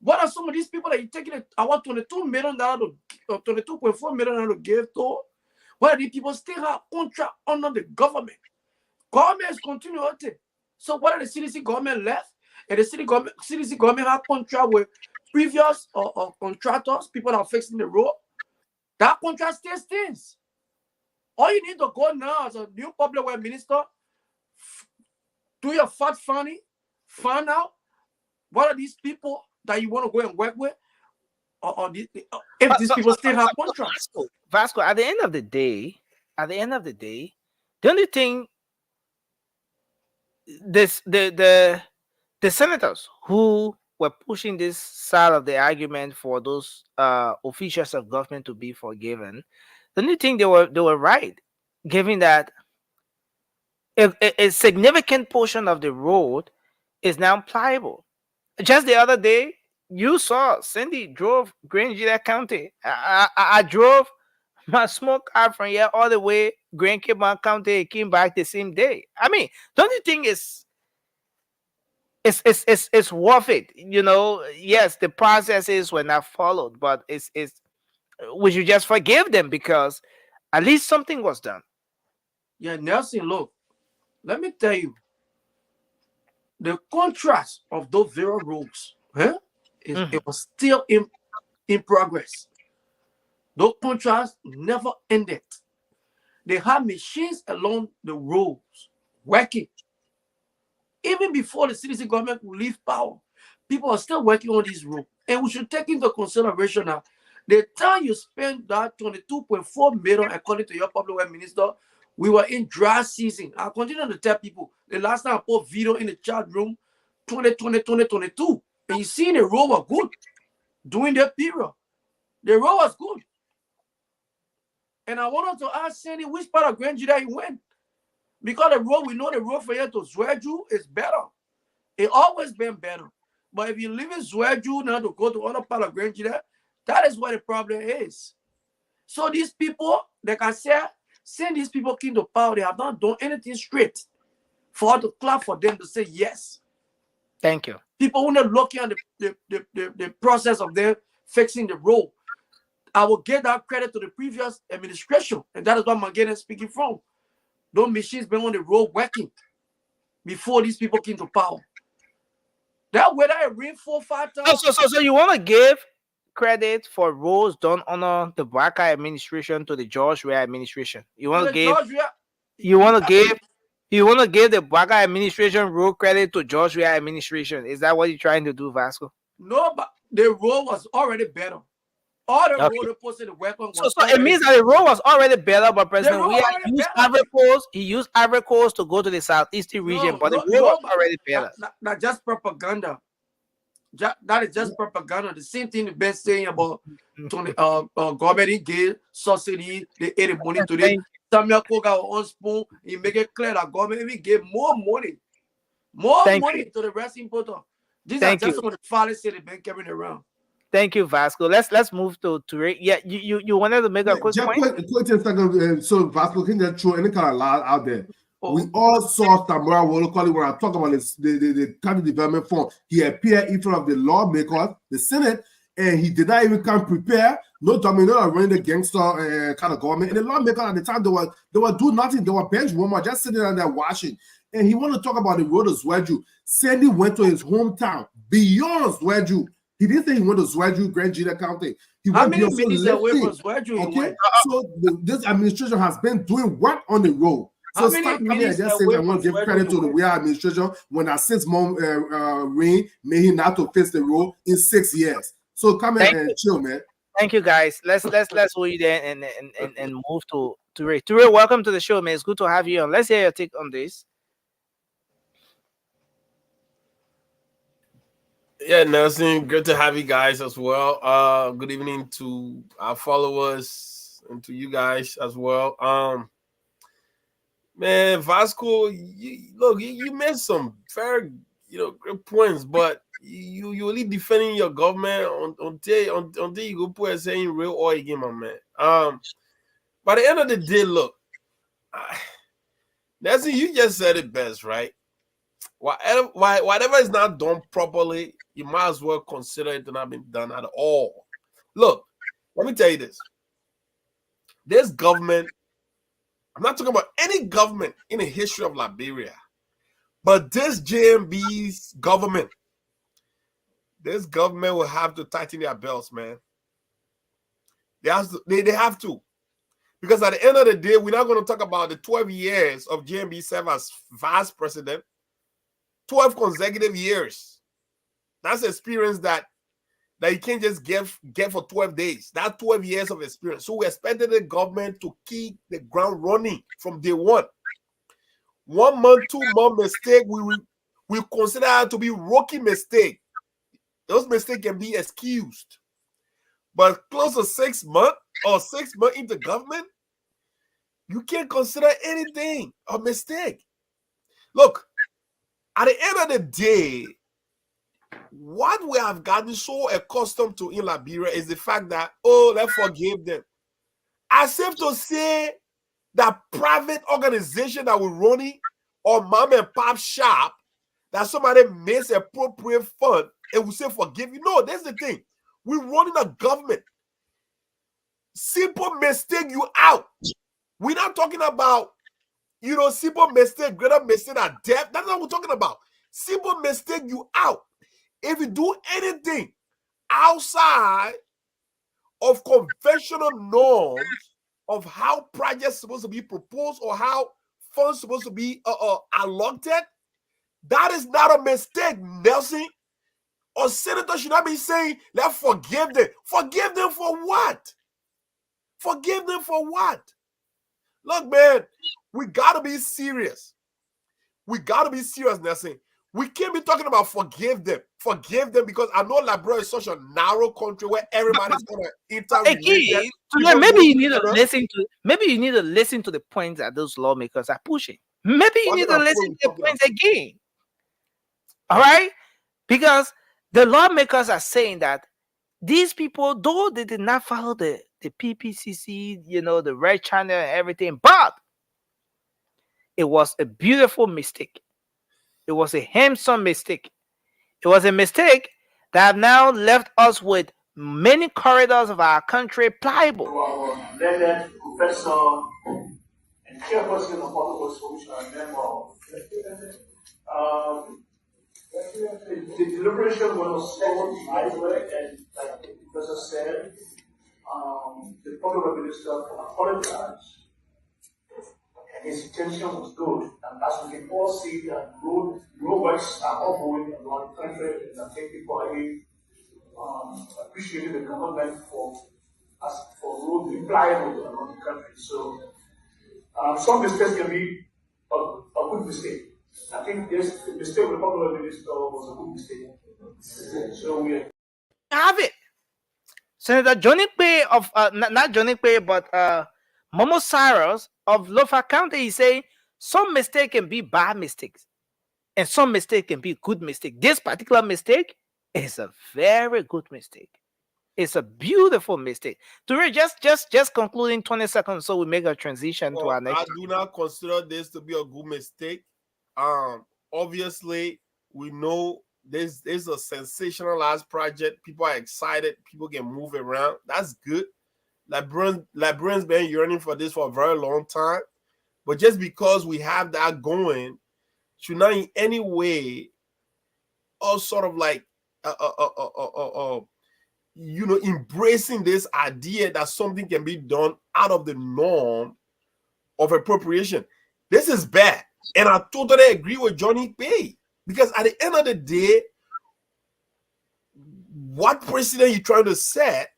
what are some of these people that you're taking our $22 million to $22.4 million to give to. Why these people still have contract under the government? Government is continuing. So what are the CDC government left? And the CDC government have contract with previous or contractors, people that are fixing the road. That contract still stands. All you need to go now as a new public works minister, do your fact finding, find out what are these people that you want to go and work with, or if these people still have contracts. Vasco, at the end of the day, the only thing the senators who were pushing this side of the argument for those officials of government to be forgiven, the only thing they were right, given that a significant portion of the road is now pliable. Just the other day, you saw Cindy drove Grand Gila County. I drove my smoke car from here all the way Grand Cape County, came back the same day. I mean, don't you think it's worth it? You know, yes, the processes were not followed, but it's we should just forgive them because at least something was done. Yeah, Nelson, look, let me tell you, the contrast of those zero roads, it was still in progress. Those contrasts never ended. They had machines along the roads working. Even before the citizen government would leave power, people are still working on these roads. And we should take into consideration now, the time you spend that 22.4 million, according to your public works minister, we were in dry season. I continue to tell people, the last time I put video in the chat room, 2022, and you see the road was good during that period. The road was good. And I wanted to ask Sandy which part of Grand Gila he went. Because the road, we know the road from here to Zwedru is better. It always been better. But if you live in Zwedru now to go to other part of Grand Gila, that is where the problem is. So these people, like I said, since these people came to power, they have not done anything straight for us to clap for them to say yes. Thank you. People who are looking at the process of them fixing the road. I will give that credit to the previous administration, and that is what Magana is speaking from. Those machines been on the road working before these people came to power. That whether it rain 4 or 5 times. So you want to give credit for roads done under the Baka administration to the George Weah administration? You want to give? You want to give the Baka administration road credit to George Weah administration? Is that what you're trying to do, Vasco? No, but the road was already better. All the road posted the weapon. So it means that the road was already better, but President Weah used Ivory Coast. He used Ivory Coast to go to the southeastern region, but the road was already better. Not just propaganda. That is just propaganda. The same thing they've been saying about government gave subsidy, they ate the money today. Samuel Koga on spoon, he make it clear that government even gave more money to the resting porter. These are just some of the fallacies they've been carrying around. Thank you, Vasco. Let's move to Ray. Yeah, you wanted to make a quick point? Quick second. So Vasco, can you throw any kind of lie out there? We all saw Tamara Wolokoli when I talk about the county development fund. He appeared in front of the lawmakers, the Senate, and he did not even come prepared. No domino running the gangster kind of government. And the lawmakers at the time they were doing nothing. They were bench warmer, just sitting down there watching. And he wanted to talk about the road to Zwedru. Sandy went to his hometown beyond Zwedru. He didn't say he went to Zwedru, Grand Gila County. He How went many beyond minutes away from Zwedru? Okay, so this administration has been doing work on the road. So stop coming and just saying I want to give credit to the Weah administration when our 6 month reign made him not to fix the road in 6 years. So come in and chill, man. Thank you, guys. Let's hold you there and move to Ray. Ray, welcome to the show, man. It's good to have you on. Let's hear your take on this. Yeah, Nelson, good to have you guys as well. Good evening to our followers and to you guys as well. Man, Vasco, you made some very good points, but you only defending your government until you go put saying real oil again, my man. By the end of the day, look, Nelson, you just said it best, right? Whatever is not done properly, you might as well consider it to not been done at all. Look, let me tell you this. This government, I'm not talking about any government in the history of Liberia, but this JMB's government, this government will have to tighten their belts, man. They have to. Because at the end of the day, we're not going to talk about the 12 years of JMB serve as vice president. 12 consecutive years. That's experience that you can't just get for 12 days. That's 12 years of experience. So we expected the government to keep the ground running from day one. 1 month, 2 month mistake, we consider to be rookie mistake. Those mistakes can be excused. But close to 6 months or 6 months into government, you can't consider anything a mistake. Look, at the end of the day, what we have gotten so accustomed to in Liberia is the fact that, oh, let's forgive them. As if to say that private organization that we're running or mom and pop shop, that somebody misappropriate fund and we say forgive you. No, that's the thing. We're running a government. Simple mistake, you out. We're not talking about, simple mistake, greater mistake than death. That's not what we're talking about. Simple mistake, you out. If you do anything outside of conventional norms of how projects supposed to be proposed or how funds supposed to be allotted, that is not a mistake, Nelson. Or senators should not be saying, let's forgive them. Forgive them for what? Forgive them for what? Look, man, we got to be serious. We got to be serious, Nelson. We can't be talking about forgive them. Forgive them because I know Liberia is such a narrow country where everybody's going to interrelate. Maybe you need to listen to. Maybe you need to listen to the points that those lawmakers are pushing. Maybe you need to listen to the points again. All right, because the lawmakers are saying that these people, though they did not follow the PPCC, the red channel and everything, but it was a beautiful mistake. It was a handsome mistake. It was a mistake that now left us with many corridors of our country pliable. Learned professor and chairperson of Public Solution and member of the deliberation was so lively, and like the professor said, the Public Minister apologized. And his intention was good, and as we can all see, that road works are ongoing around the country, and I think people are really appreciating the government for road being pliable around the country. So some mistakes can be a good mistake. I think this mistake with the Public Minister was a good mistake. So we have it. Senator Johnny Pay of not Johnny Pay, but Momo Cyrus of Lofa County is saying some mistake can be bad mistakes and some mistake can be good mistake. This particular mistake is a very good mistake. It's a beautiful mistake. To just concluding 20 seconds so we make a transition to our next. I do not consider this to be a good mistake. Obviously, we know this is a sensationalized project. People are excited. People can move around. That's good. Liberians been yearning for this for a very long time. But just because we have that going, should not in any way or sort of like embracing this idea that something can be done out of the norm of appropriation. This is bad. And I totally agree with Johnny Pay. Because at the end of the day, what precedent you're trying to set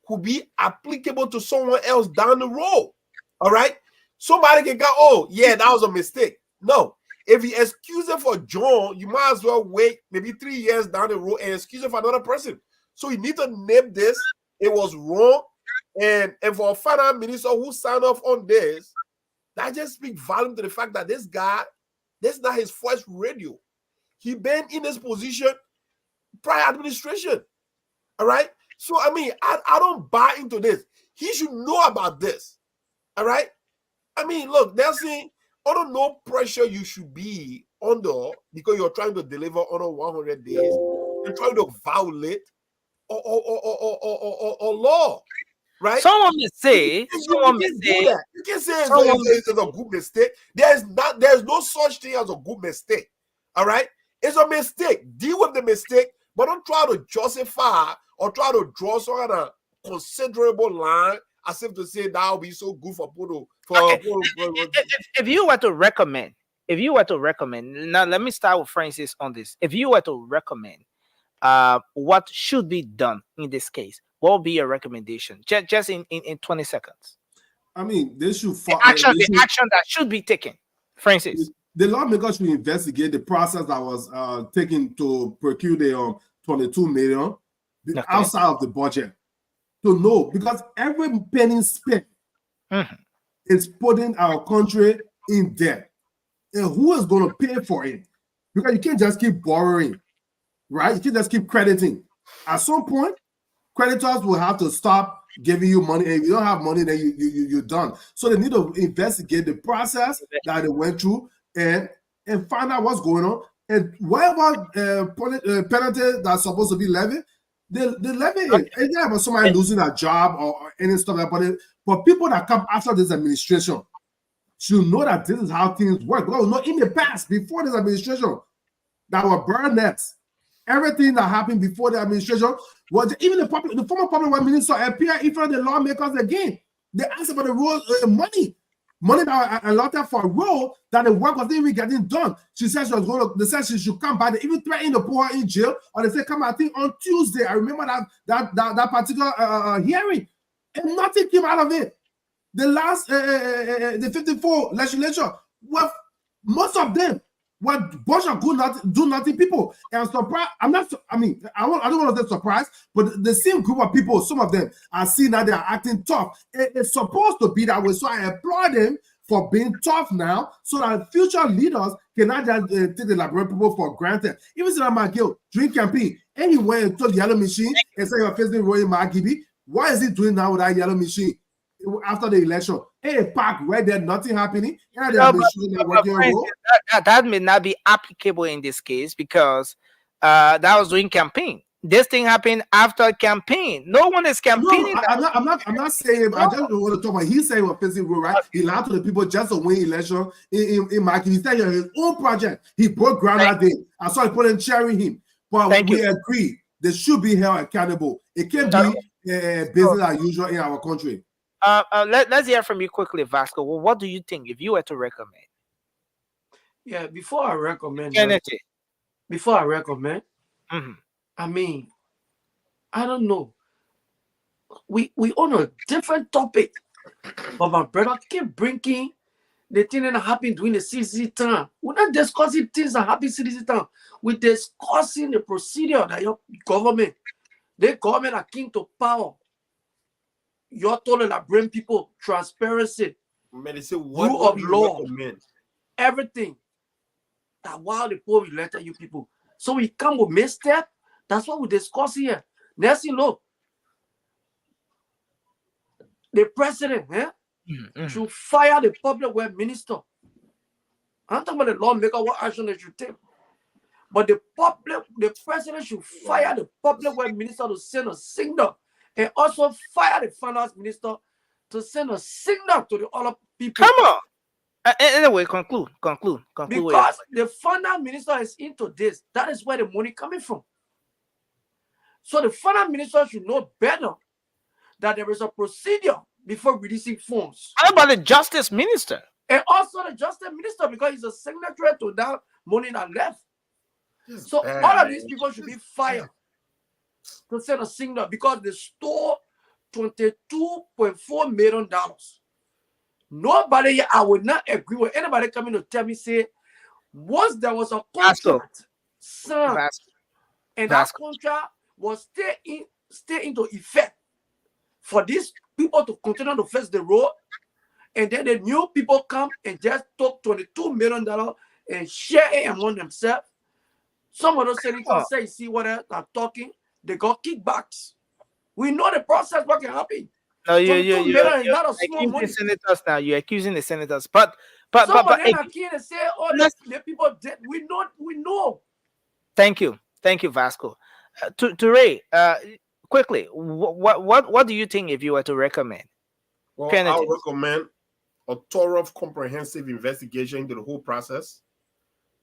could be applicable to someone else down the road. All right? Somebody can go, oh, yeah, that was a mistake. No. If you excuse it for John, you might as well wait maybe 3 years down the road and excuse it for another person. So you need to name this. It was wrong. And for a finance minister who signed off on this, that just speaks volume to the fact that this guy, this is not his first radio. He been in this position prior administration. All right? So, I mean, I don't buy into this. He should know about this. All right? I mean, look, they're saying, under no pressure you should be under because you're trying to deliver under 100 days. You're trying to violate or law. Right? Someone may say, you can say it's a good mistake. There's no such thing as a good mistake. All right? It's a mistake. Deal with the mistake, but don't try to justify or try to draw some kind of considerable line as if to say that will be so good for Pudo. If you were to recommend, now let me start with Francis on this. If you were to recommend what should be done in this case, what would be your recommendation? Just in 20 seconds. I mean, they should the action that should be taken. Francis. The lawmakers should investigate the process that was taken to procure the 22 million outside of the budget. To know, because every penny spent is putting our country in debt. and who is going to pay for it? Because you can't just keep borrowing, right? You can't just keep crediting. At some point, creditors will have to stop giving you money, and if you don't have money, then you're done. So they need to investigate the process that they went through and find out what's going on. And whatever penalty that's supposed to be levied, they levy it. It's not about somebody losing a job or any stuff like that. But people that come after this administration should know that this is how things work. Well, not in the past, before this administration, that were burn nets. Everything that happened before the administration was even the former public works minister appeared in front of the lawmakers again. They asked about the road money that were allotted for a road that the work wasn't even getting done. She said she was going to. They said she should come back. They even threatened to put her in jail, or they said come. I think on Tuesday. I remember that particular hearing, and nothing came out of it. The last the 54 legislature, well, most of them were bunch of do nothing people. And I'm surprised. I don't want to say surprised, but the same group of people, some of them are seeing that they are acting tough. It's supposed to be that way. So I applaud them for being tough now, so that future leaders cannot just take the Liberian people for granted. Even Senator McGill during campaign, and he went and took the yellow machine and said you're facing Roy Magibi. Why is he doing now with that yellow machine? After the election, park where there's nothing happening, that may not be applicable in this case because that was during campaign. This thing happened after campaign. No one is campaigning. No, I'm not saying. I just want to talk about. He said he was facing Roy, right? He lied to the people just to win election in Market. He said his own project. He broke ground that day. I saw people cheering him. But we agree they should be held accountable. It can't be business as usual in our country. Let's hear from you quickly, Vasco. Well, what do you think if you were to recommend? Yeah, before I recommend, I mean, I don't know. We on a different topic, but my brother keep bringing the thing that happened during the CCC time. We're not discussing things that happened CCC time. We're discussing the procedure that your government, the government are keen to power. You're told that bring people transparency, rule of law, everything. That while the poor will let you people. So we come with misstep. That's what we discuss here. Next thing, look, the president should fire the public works minister. I'm talking about the lawmaker, what action they should take. But the president should fire the public works minister to send a signal. And also fire the finance minister to send a signal to the other people. Come on. Anyway, conclude. Because the finance minister is into this. That is where the money coming from. So the finance minister should know better that there is a procedure before releasing funds. How about the justice minister? And also the justice minister, because he's a signatory to that money that left. So all of these people should be fired. To send a signal because they stole $22.4 million. Nobody, I would not agree with anybody coming to tell me, say, once there was a contract signed, and that contract was stay into effect for these people to continue to face the road, and then the new people come and just took $22 million and share it among themselves. Some of those senators say, see what they're talking. They got kickbacks. We know the process, what can happen. No, you're accusing the senators now. You're accusing the senators. But some of them are keen to say, oh, the people dead. We know. Thank you, Vasco. To Ray, quickly, what do you think if you were to recommend? Well, I would recommend a thorough, comprehensive investigation into the whole process.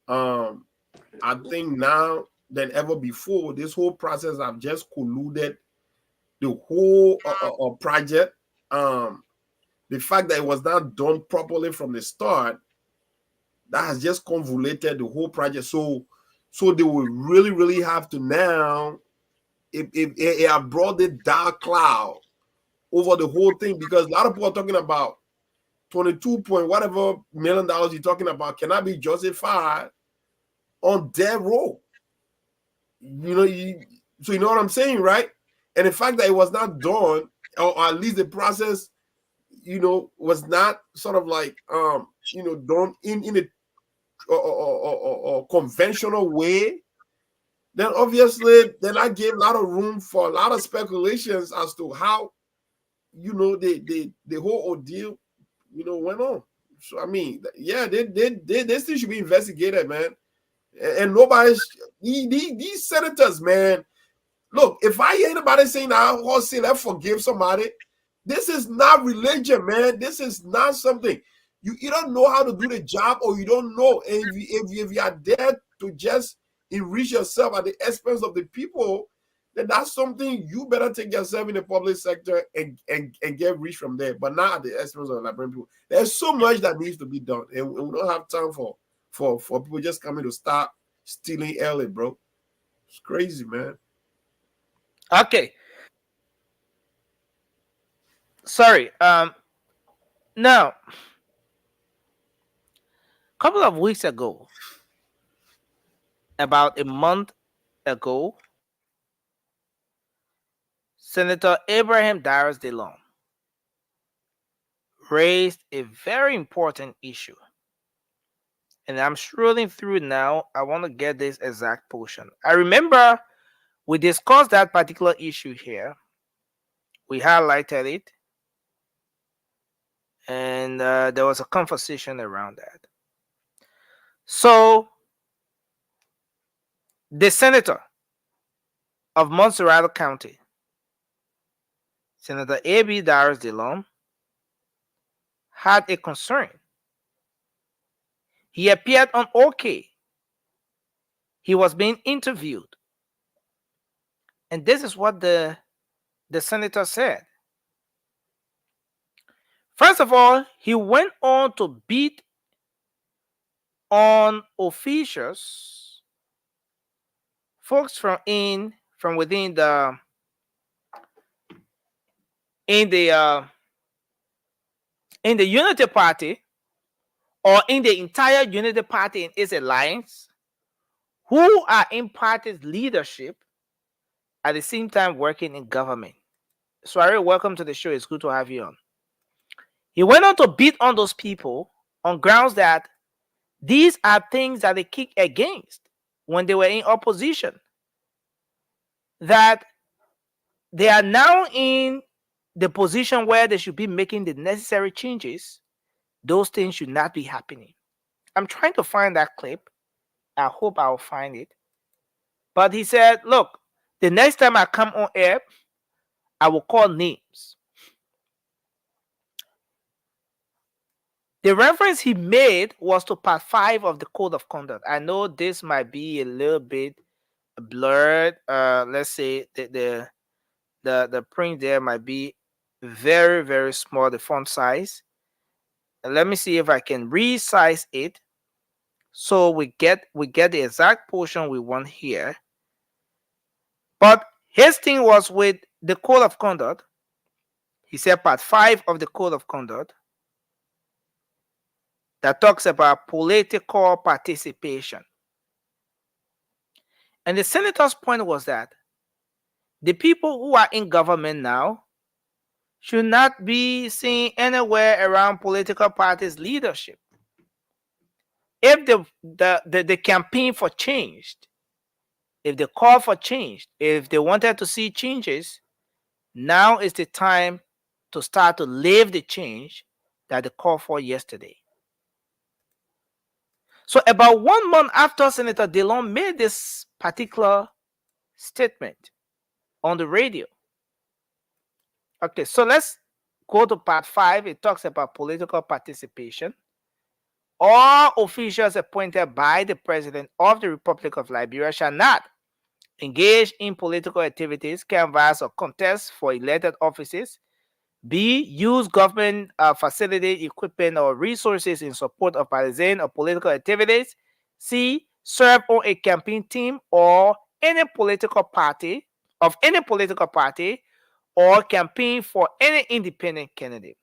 I think now than ever before, this whole process have just colluded the whole project. The fact that it was not done properly from the start, that has just convoluted the whole project. So they will really have to now, it have brought the dark cloud over the whole thing, because a lot of people are talking about 22 point whatever million dollars you're talking about cannot be justified on dead row. So you know what I'm saying, right? And the fact that it was not done, or at least the process, was not sort of like, done in or conventional way, then obviously then I gave a lot of room for a lot of speculations as to how the whole ordeal went on. So I mean, yeah, they still should be investigated, man. And nobody's these senators, man. Look, if I hear anybody saying I want to let's forgive somebody, this is not religion, man. This is not something you don't know how to do the job, or you don't know. And if you are there to just enrich yourself at the expense of the people, then that's something you better take yourself in the public sector and get rich from there, but not at the expense of Liberian people. There's so much that needs to be done, and we don't have time for people just coming to start stealing early, bro. It's crazy, man. Okay. Sorry. Now, a couple of weeks ago, about a month ago, Senator Abraham Darius DeLong raised a very important issue. And I'm scrolling through now. I want to get this exact portion. I remember we discussed that particular issue here. We highlighted it. And there was a conversation around that. So, the senator of Montserrat County, Senator A.B. Darius DeLong, had a concern. He appeared on OK. He was being interviewed. And this is what the senator said. First of all, he went on to beat on officials, folks from within the Unity Party, or in the entire Unity Party and its alliance, who are in party's leadership at the same time working in government. Swari, welcome to the show. It's good to have you on. He went on to beat on those people on grounds that these are things that they kicked against when they were in opposition. That they are now in the position where they should be making the necessary changes. Those things should not be happening. I'm trying to find that clip. I hope I'll find it. But he said, look, the next time I come on air, I will call names. The reference he made was to part 5 of the Code of Conduct. I know this might be a little bit blurred. Let's say the print there might be very, very small, the font size. And let me see if I can resize it so we get the exact portion we want here. But his thing was with the Code of Conduct. He said part 5 of the Code of Conduct that talks about political participation. And the senator's point was that the people who are in government now should not be seen anywhere around political parties' leadership. If the campaign for change, if the call for change, if they wanted to see changes, now is the time to start to live the change that they called for yesterday. So about 1 month after Senator DeLong made this particular statement on the radio. Okay, so let's go to part 5. It talks about political participation. All officials appointed by the President of the Republic of Liberia shall not engage in political activities, canvass, or contest for elected offices. B, use government facility, equipment, or resources in support of partisan or political activities. C, serve on a campaign team or any political party or campaign for any independent candidate.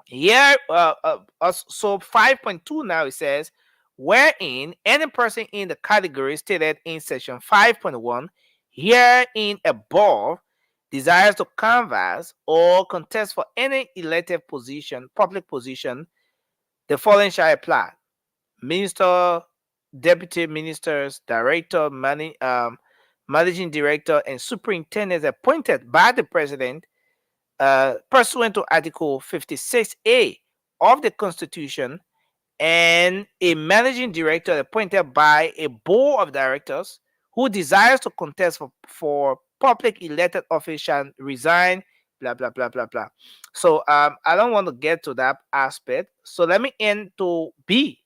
Here, so 5.2 now it says, wherein any person in the category stated in section 5.1 herein above desires to canvass or contest for any elected position, public position, the following shall apply. minister, deputy ministers, director, managing director, and superintendents appointed by the president pursuant to Article 56A of the Constitution, and a managing director appointed by a board of directors who desires to contest for public elected office shall resign, blah, blah, blah, blah, blah. So I don't want to get to that aspect. So let me end to B.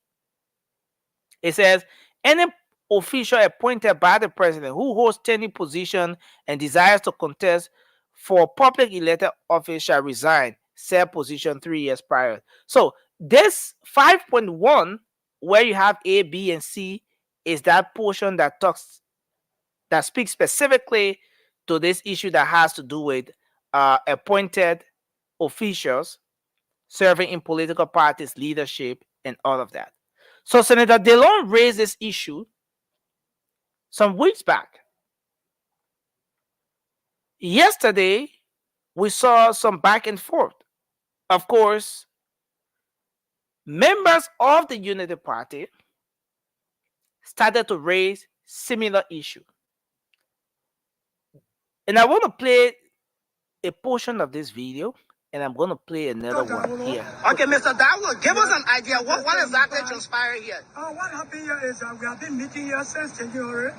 It says, any official appointed by the president who holds any position and desires to contest for public elected office shall resign said position 3 years prior. So this 5.1, where you have A, B, and C, is that portion that speaks specifically to this issue that has to do with appointed officials serving in political parties, leadership, and all of that. So Senator DeLong raised this issue some weeks back. Yesterday, we saw some back and forth. Of course, members of the Unity Party started to raise similar issue. And I want to play a portion of this video, and I'm going to play another one here. Okay, Mr. Dawood, give us an idea. What exactly transpired here? What happened here is we have been meeting here since January.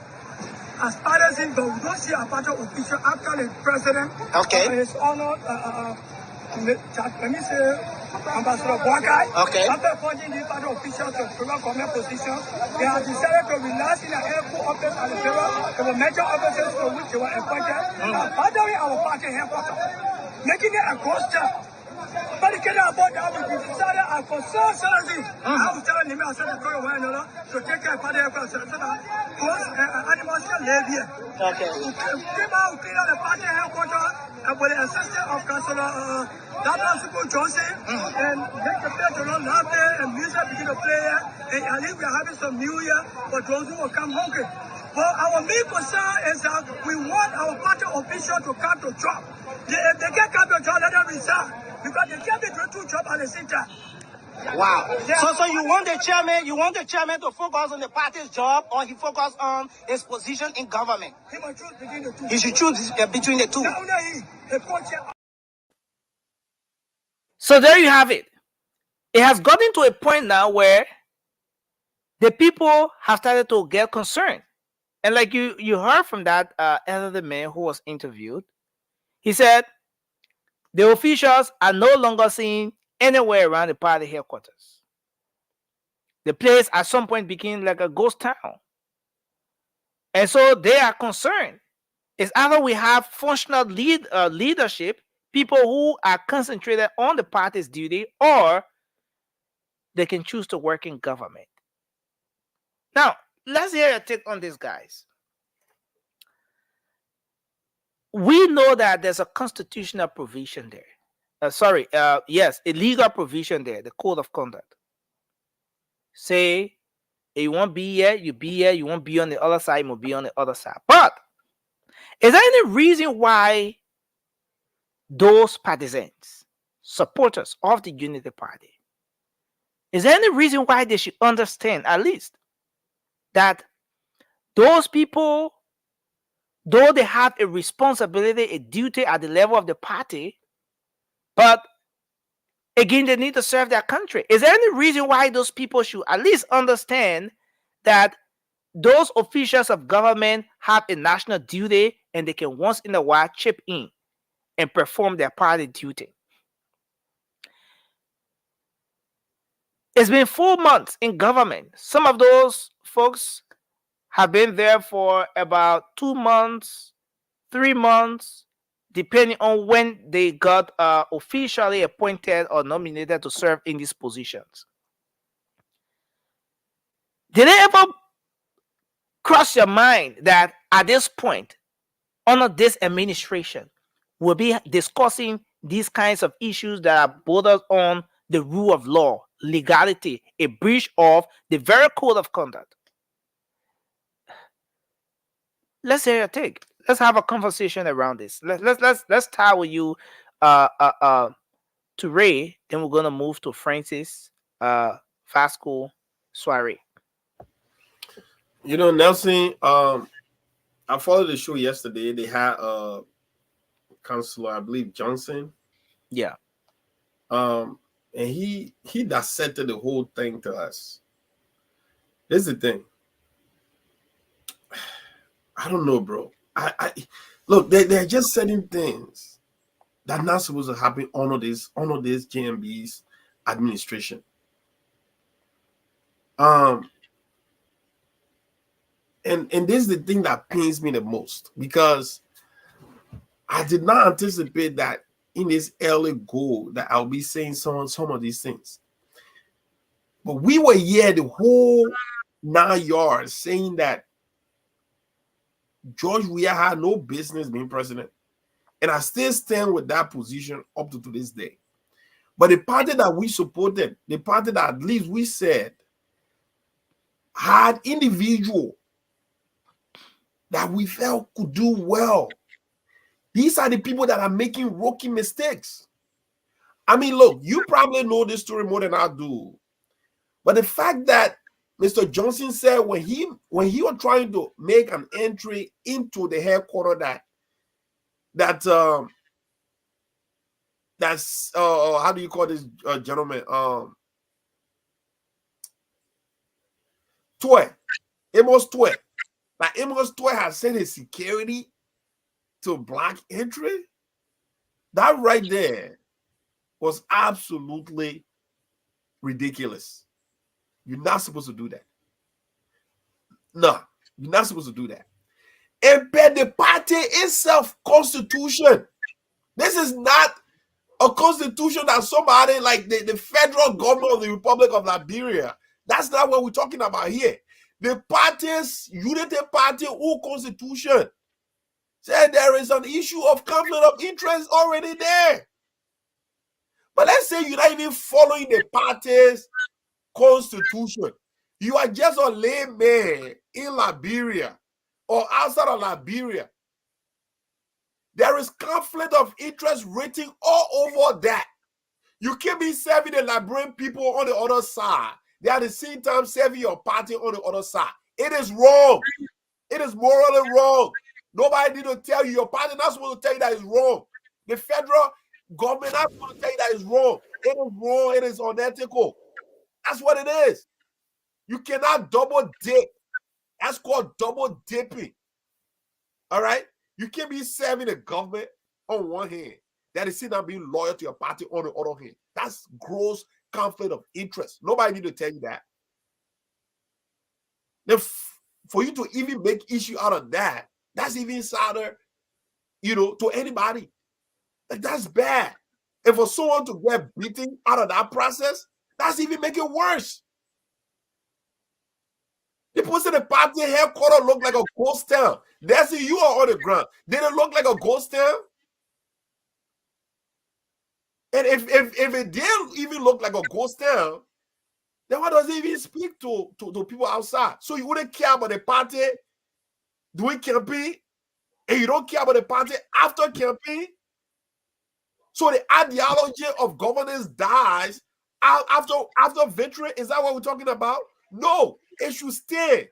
As far as it goes, we don't see a party official after the president. Okay. His honor, let me say, Ambassador Boakai. Okay. After appointing the party officials to federal government positions, they have decided to relax in the airport office at the federal. There were major offices for which they were appointed. Bothering our party headquarters, making it a ghost town. Barricaded about that, we decided for so seriously. I was telling him, I said, to take care of party headquarters, so that those animals can live here. Okay. We came out, clean out the party headquarters, and with the assistance of Councilor Super Johnson, and make the people laugh there, and music begin to play here, and at least we are having some New Year for those who will come hungry. But our main concern is that we want our party officials to come to job. If they can't come to job, let them resign, because they can't be doing two jobs at the same time. Wow. So you want the chairman to focus on the party's job, or he focus on his position in government? He must choose between the two. He should choose between the two. Not only he, the co-chair. So there you have it. It has gotten to a point now where the people have started to get concerned. And like you heard from that elderly man who was interviewed, he said the officials are no longer seen anywhere around the party headquarters. The place at some point became like a ghost town. And so they are concerned. It's either we have functional leadership, people who are concentrated on the party's duty, or they can choose to work in government. Now, let's hear your take on this, guys. We know that there's a constitutional provision there. Yes, a legal provision there, the code of conduct. Say, if you want to be here, you be here. You want to be on the other side, you will be on the other side. But is there any reason why those partisans, supporters of the Unity Party, is there any reason why they should understand at least that those people, though they have a responsibility, a duty at the level of the party, but again, they need to serve their country? Is there any reason why those people should at least understand that those officials of government have a national duty and they can once in a while chip in and perform their party duty? It's been 4 months in government. Some of those folks have been there for about 2 months, 3 months, depending on when they got officially appointed or nominated to serve in these positions. Did it ever cross your mind that at this point, under this administration, we'll be discussing these kinds of issues that are bordered on the rule of law, legality, a breach of the very code of conduct? Let's hear your take. Let's have a conversation around this. Let's start with you, to Ray. Then we're gonna move to Francis, Vasco, soiree. You know, Nelson, I followed the show yesterday. They had Councilor, I believe, Johnson. Yeah. And he dissected the whole thing to us. Here's the thing. I don't know, bro. I look, they're just certain things that are not supposed to happen under this JMB's administration. And this is the thing that pains me the most, because I did not anticipate that in this early goal that I'll be saying some of these things. But we were here the whole 9 yards saying that George Weah had no business being president. And I still stand with that position up to this day. But the party that we supported, the party that at least we said had individual that we felt could do well. These are the people that are making rookie mistakes. I mean, look, you probably know this story more than I do. But the fact that Mr. Johnson said when he was trying to make an entry into the headquarters that's how do you call this gentleman? Amos Tway. Like Amos Tway has sent his security to black entry. That right there was absolutely ridiculous. You're not supposed to do that. No, you're not supposed to do that. And per the party itself constitution. This is not a constitution that somebody like the federal government of the Republic of Liberia. That's not what we're talking about here. The party's Unity Party who constitution said there is an issue of conflict of interest already there. But let's say you're not even following the party's constitution. You are just a layman in Liberia or outside of Liberia. There is conflict of interest written all over that. You can't be serving the Liberian people on the other side. They are at the same time serving your party on the other side. It is wrong. It is morally wrong. Nobody need to tell you. Your party not supposed to tell you that it's wrong. The federal government not supposed to tell you that it's wrong. It is wrong. It is unethical. That's what it is. You cannot double dip. That's called double dipping. All right? You can't be serving the government on one hand, that is still not being loyal to your party on the other hand. That's gross conflict of interest. Nobody need to tell you that. Then for you to even make issue out of that, that's even sadder, to anybody. Like, that's bad. And for someone to get beaten out of that process, that's even making it worse. People say the party headquarters look like a ghost town. That's it, you are on the ground. Did it look like a ghost town? And if it did even look like a ghost town, then why does it even speak to people outside? So you wouldn't care about the party doing campaign, and you don't care about the party after campaign? So the ideology of governance dies after victory? Is that what we're talking about? No, it should stay,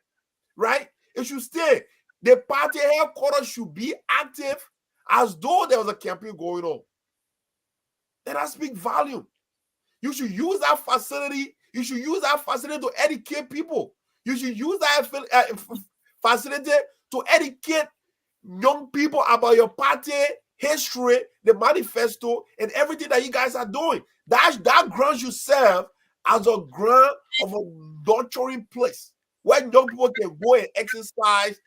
right? It should stay. The party headquarters should be active as though there was a campaign going on. Then that speaks volume. You should use that facility. You should use that facility to educate people. You should use that facility to educate young people about your party history, the manifesto, and everything that you guys are doing. That ground should serve as a ground of a nurturing place where young people can go and exercise,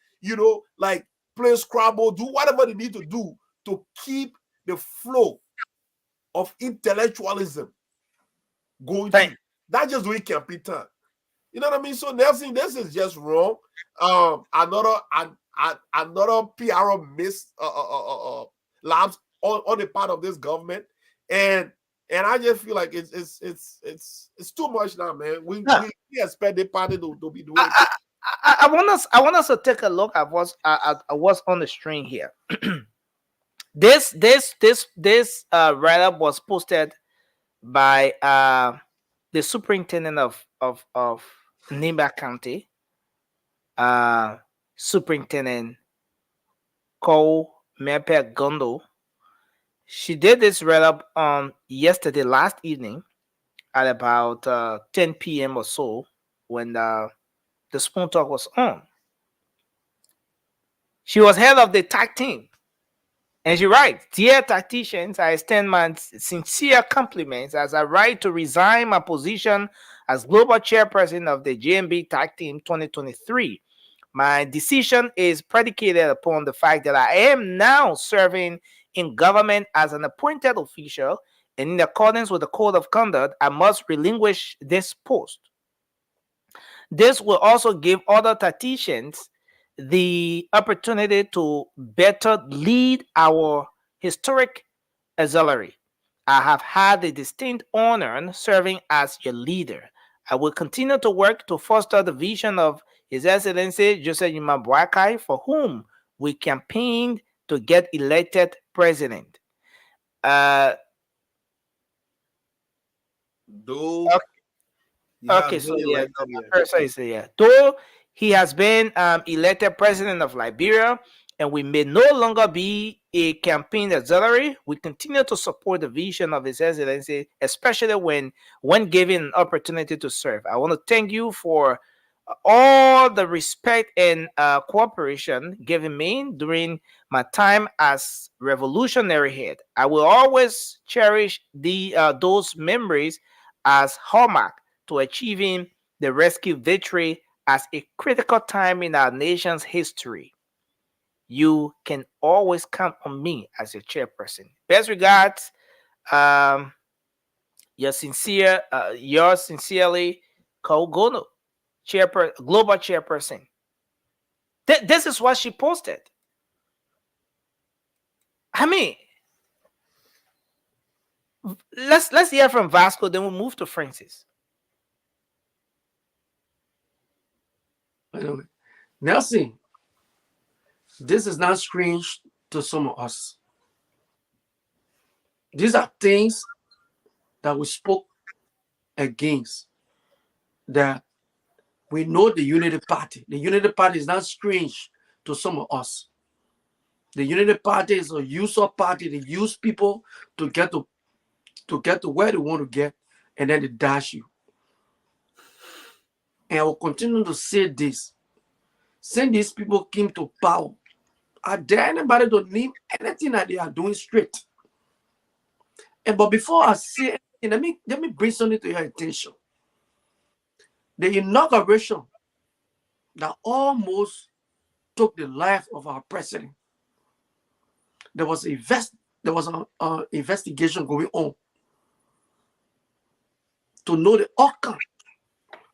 like play Scrabble, do whatever they need to do to keep the flow of intellectualism going through. Not just doing campaign time. You know what I mean? So Nelson, this is just wrong. Another PR miss labs on the part of this government, and I just feel like it's too much now, man. We expect the party to be doing. I want us to take a look at what's on the string here. This write-up was posted by the superintendent of Nimba County, Superintendent Cole Mepe Gondo. She did this right up yesterday, last evening, at about 10 p.m. or so, when the Spoon Talk was on. She was head of the tag team. And she writes, "Dear tacticians, I extend my sincere compliments as I write to resign my position as global chairperson of the JMB Tag Team 2023. My decision is predicated upon the fact that I am now serving in government as an appointed official, and in accordance with the code of conduct, I must relinquish this post. This will also give other tacticians the opportunity to better lead our historic auxiliary. I have had the distinct honor serving as your leader. I will continue to work to foster the vision of His Excellency Joseph Yuma Boakai, for whom we campaigned to get elected president." Okay, so yeah, the person is here. Though he has been elected president of Liberia, and we may no longer be a campaign auxiliary, we continue to support the vision of His Excellency, especially when given an opportunity to serve. I want to thank you for all the respect and cooperation given me during my time as revolutionary head. I will always cherish those memories as hallmark to achieving the rescue victory as a critical time in our nation's history. You can always count on me as your chairperson. Best regards, yours sincerely, Cole Gono, global chairperson. This is what she posted. I mean, let's hear from Vasco, then we'll move to Francis. Anyway, Nelson, this is not strange to some of us. These are things that we spoke against, that we know the Unity Party. The Unity Party is not strange to some of us. The Unity Party is a user party. They use people to get to where they want to get, and then they dash you. And I will continue to say this. Since these people came to power, I dare anybody to name anything that they are doing straight. But before I say anything, let me bring something to your attention. The inauguration that almost took the life of our president. There was an investigation going on to know the outcome,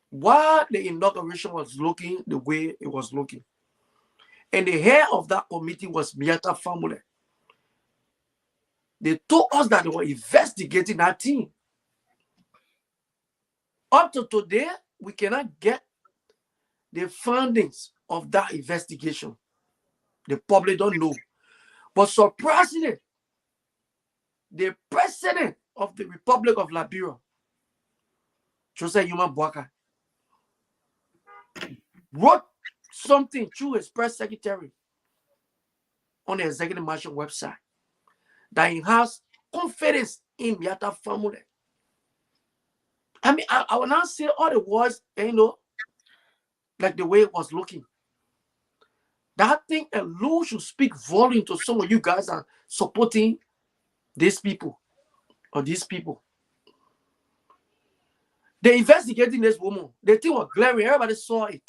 why the inauguration was looking the way it was looking. And the head of that committee was Miata family. They told us that they were investigating that team. Up to today, we cannot get the findings of that investigation. The public don't know. But surprisingly, the president of the Republic of Liberia, Joseph Yuma Boakai, wrote something through his press secretary on the executive mansion website that he has confidence in Miata family. I mean, I will not say all the words, like the way it was looking. That thing alone should speak volume to some of you guys are supporting these people or these people. They investigating this woman. The thing was glaring. Everybody saw it.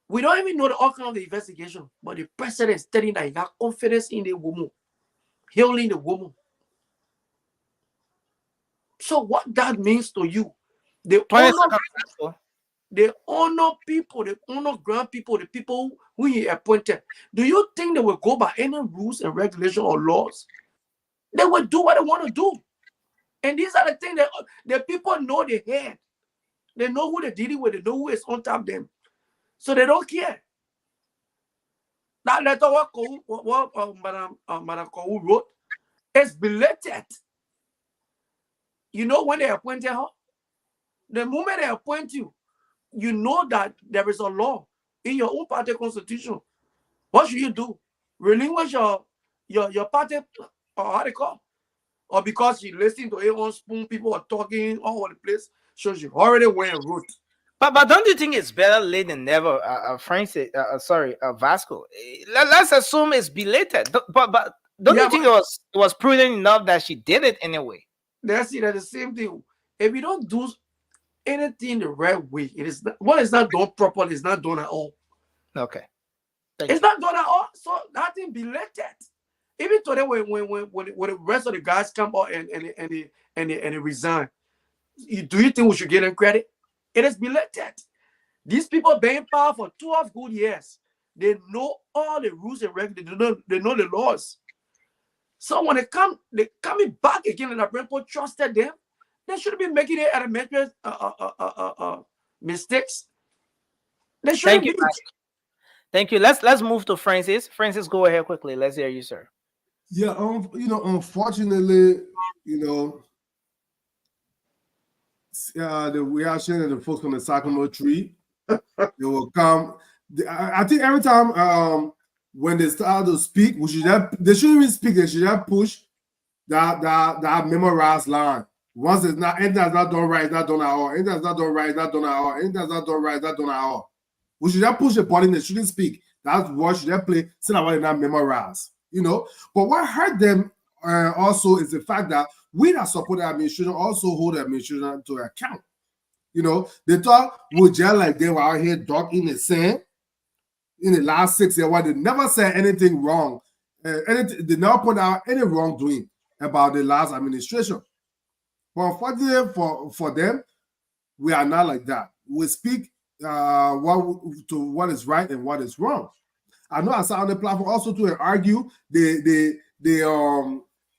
We don't even know the outcome of the investigation, but the president is telling that he got confidence in the woman, healing the woman. So what that means to you? They honor people, they honor grand people, the people who he appointed. Do you think they will go by any rules and regulations or laws? They will do what they want to do. And these are the things that the people know the head. They know who they're dealing with. They know who is on top of them. So they don't care. That letter what Madam Kowu wrote is belated. You know when they appointed her? The moment they appoint you, you know that there is a law in your own party constitution, what should you do? Relinquish your party article? Or because you listen to A1 Spoon, people are talking all over the place, so you already went root. But don't you think it's better late than never, Francis? Vasco. Let's assume it's belated. But don't you think it was prudent enough that she did it anyway? That's it. That's the same thing. If you don't do anything the right way, it is not, what is not done properly is not done at all. Okay. It's not done at all. So that thing belated. Even today, when the rest of the guys come out and they resign, do you think we should give them credit? It is belated. These people been in power for 12 good years. They know all the rules and regulations. They know the laws. So when they coming back again, and the people trusted them, they shouldn't be making it elementary mistakes. They shouldn't be. Thank you. Let's move to Francis. Francis, go ahead quickly. Let's hear you, sir. Yeah, unfortunately, the reaction of the folks on the Sycamore tree, they will come. I think every time when they start to speak, they shouldn't even speak. They should just push that memorized line. Once it's not, anything that's not done right, it's not done at all. Anything that's not done right, it's not done at all. Anything that's not done right, it's not done at all. We should just push the button. They shouldn't speak. That's what should they play. So that they not memorize. But what hurt them also is the fact that we that support the administration also hold the administration to account. They thought we just like they were out here dog in the sand in the last 6 years. Why they never said anything wrong. They never point out any wrongdoing about the last administration. But unfortunately for them, we are not like that. We speak what is right and what is wrong. I know I saw on the platform also to argue the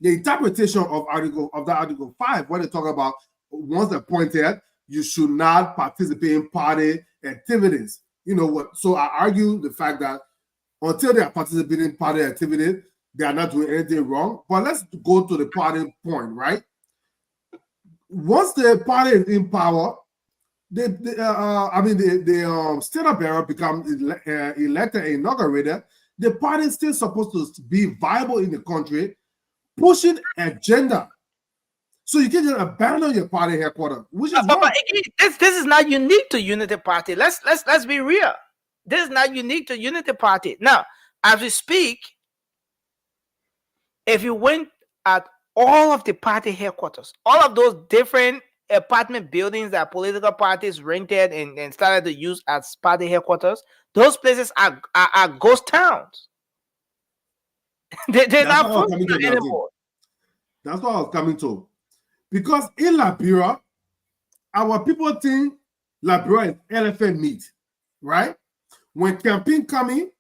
interpretation of Article 5, where they talk about once appointed, you should not participate in party activities. So I argue the fact that until they are participating in party activities, they are not doing anything wrong. But let's go to the party point, right? Once the party is in power, the Standard Bearer become elected and inaugurated. The party is still supposed to be viable in the country, pushing agenda. So you can just abandon your party headquarters, which is but again, this is not unique to Unity Party. Let's be real. This is not unique to Unity Party. Now, as we speak, if you went at all of the party headquarters, all of those different apartment buildings that political parties rented and started to use as party headquarters, those places are ghost towns. They're not functional anymore. That's what I was coming to. Because in Liberia, our people think Liberia is elephant meat, right? When campaign coming,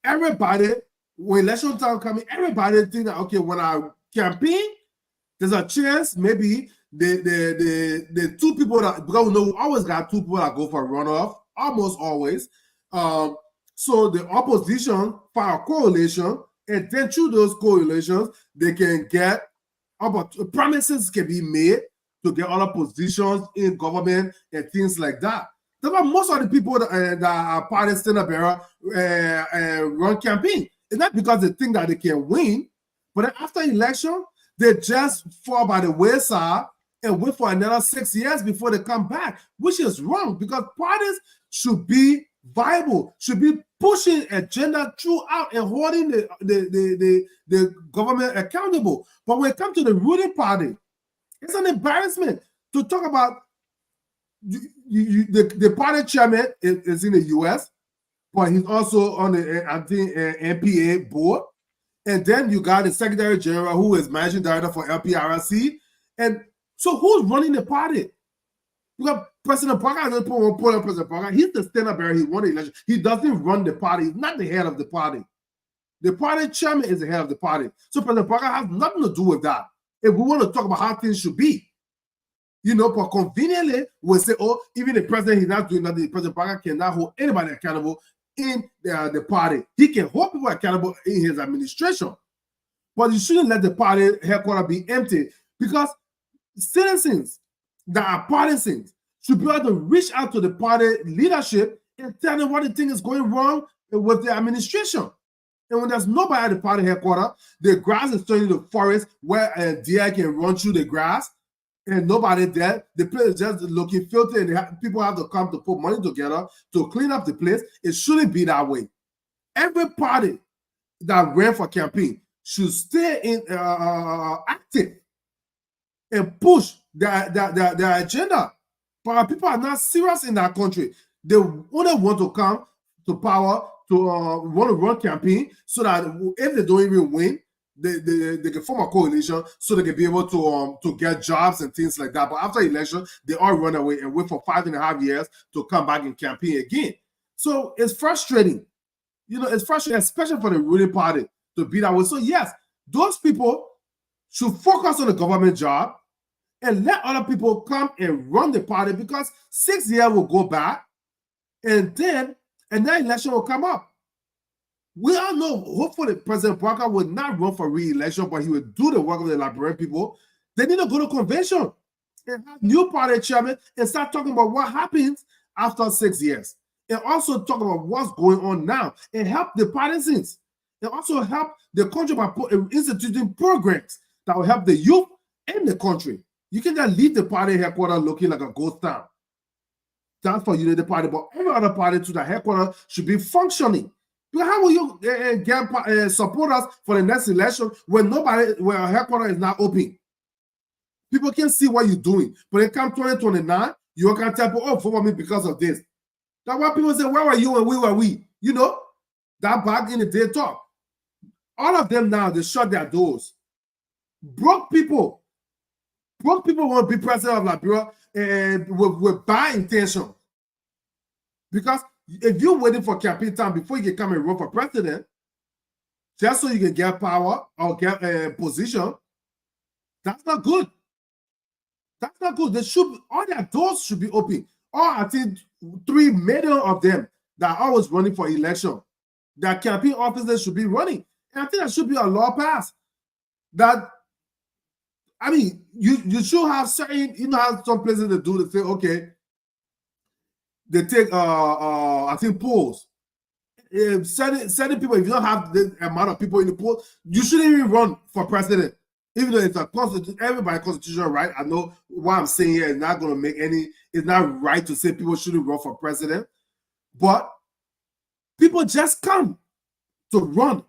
when election time coming, everybody think that, okay, when I campaign, there's a chance maybe the two people that, because we know we always got two people that go for runoff, almost always. So the opposition file a coalition, and then through those coalitions, they can get promises can be made to get other positions in government and things like that. That's why most of the people that are part of Standard Bearer run campaign. It's not because they think that they can win, but then after election, they just fall by the wayside and wait for another 6 years before they come back, which is wrong because parties should be viable, should be pushing agenda throughout and holding the government accountable. But when it comes to the ruling party, it's an embarrassment to talk about the party chairman is in the US, but he's also on the NPA board. And then you got the Secretary General who is managing director for LPRC. And so who's running the party? You got President Parker. President Parker. He's the Standard Bearer. He won the election. He doesn't run the party. He's not the head of the party. The party chairman is the head of the party. So President Parker has nothing to do with that. If we want to talk about how things should be, but conveniently we'll say, oh, even the president, he's not doing nothing. President Parker cannot hold anybody accountable in the party. He can hold people accountable in his administration. But you shouldn't let the party headquarters be empty because citizens that are partisans should be able to reach out to the party leadership and tell them what they think is going wrong with the administration. And when there's nobody at the party headquarters, the grass is turning to forest where a deer can run through the grass, and nobody there. The place is just looking filthy, and people have to come to put money together to clean up the place. It shouldn't be that way. Every party that ran for campaign should stay in active and push their agenda. But people are not serious in that country. They only want to come to power to want to run campaign so that if they don't even win, they can form a coalition so they can be able to get jobs and things like that. But after election, they all run away and wait for 5.5 years to come back and campaign again. So it's frustrating. You know, it's frustrating, especially for the ruling party to be that way. So yes, those people should focus on the government job and let other people come and run the party, because 6 years will go back and then another election will come up. We all know, hopefully, President Barker will not run for re-election, but he will do the work of the Liberian people. They need to go to convention and have new party chairman and start talking about what happens after 6 years. And also talk about what's going on now and help the partisans. And also help the country by instituting programs that will help the youth and the country. You can just leave the party headquarters looking like a ghost town. That's for Unity Party, but every other party to the headquarters should be functioning. Because how will you get supporters for the next election when a headquarters is not open? People can see what you're doing. But it comes 2029, you can tell people, oh, vote for me because of this. That's why people say, where were you and where were we? You know, that back in the day talk. All of them now, they shut their doors. Broke people want to be president of Liberia with bad intention. Because if you're waiting for campaign time before you can come and run for president, just so you can get power or get a position, that's not good. That's not good. All their doors should be open. I think 3 million of them that are always running for election, their campaign officers should be running. And I think that should be a law passed. That, I mean, you should have certain, you know how some places they do, they say, okay, they take, I think, polls. Certain people, if you don't have the amount of people in the poll, you shouldn't even run for president. Even though it's a everybody's constitutional right. I know what I'm saying here is not going to make it's not right to say people shouldn't run for president. But people just come to run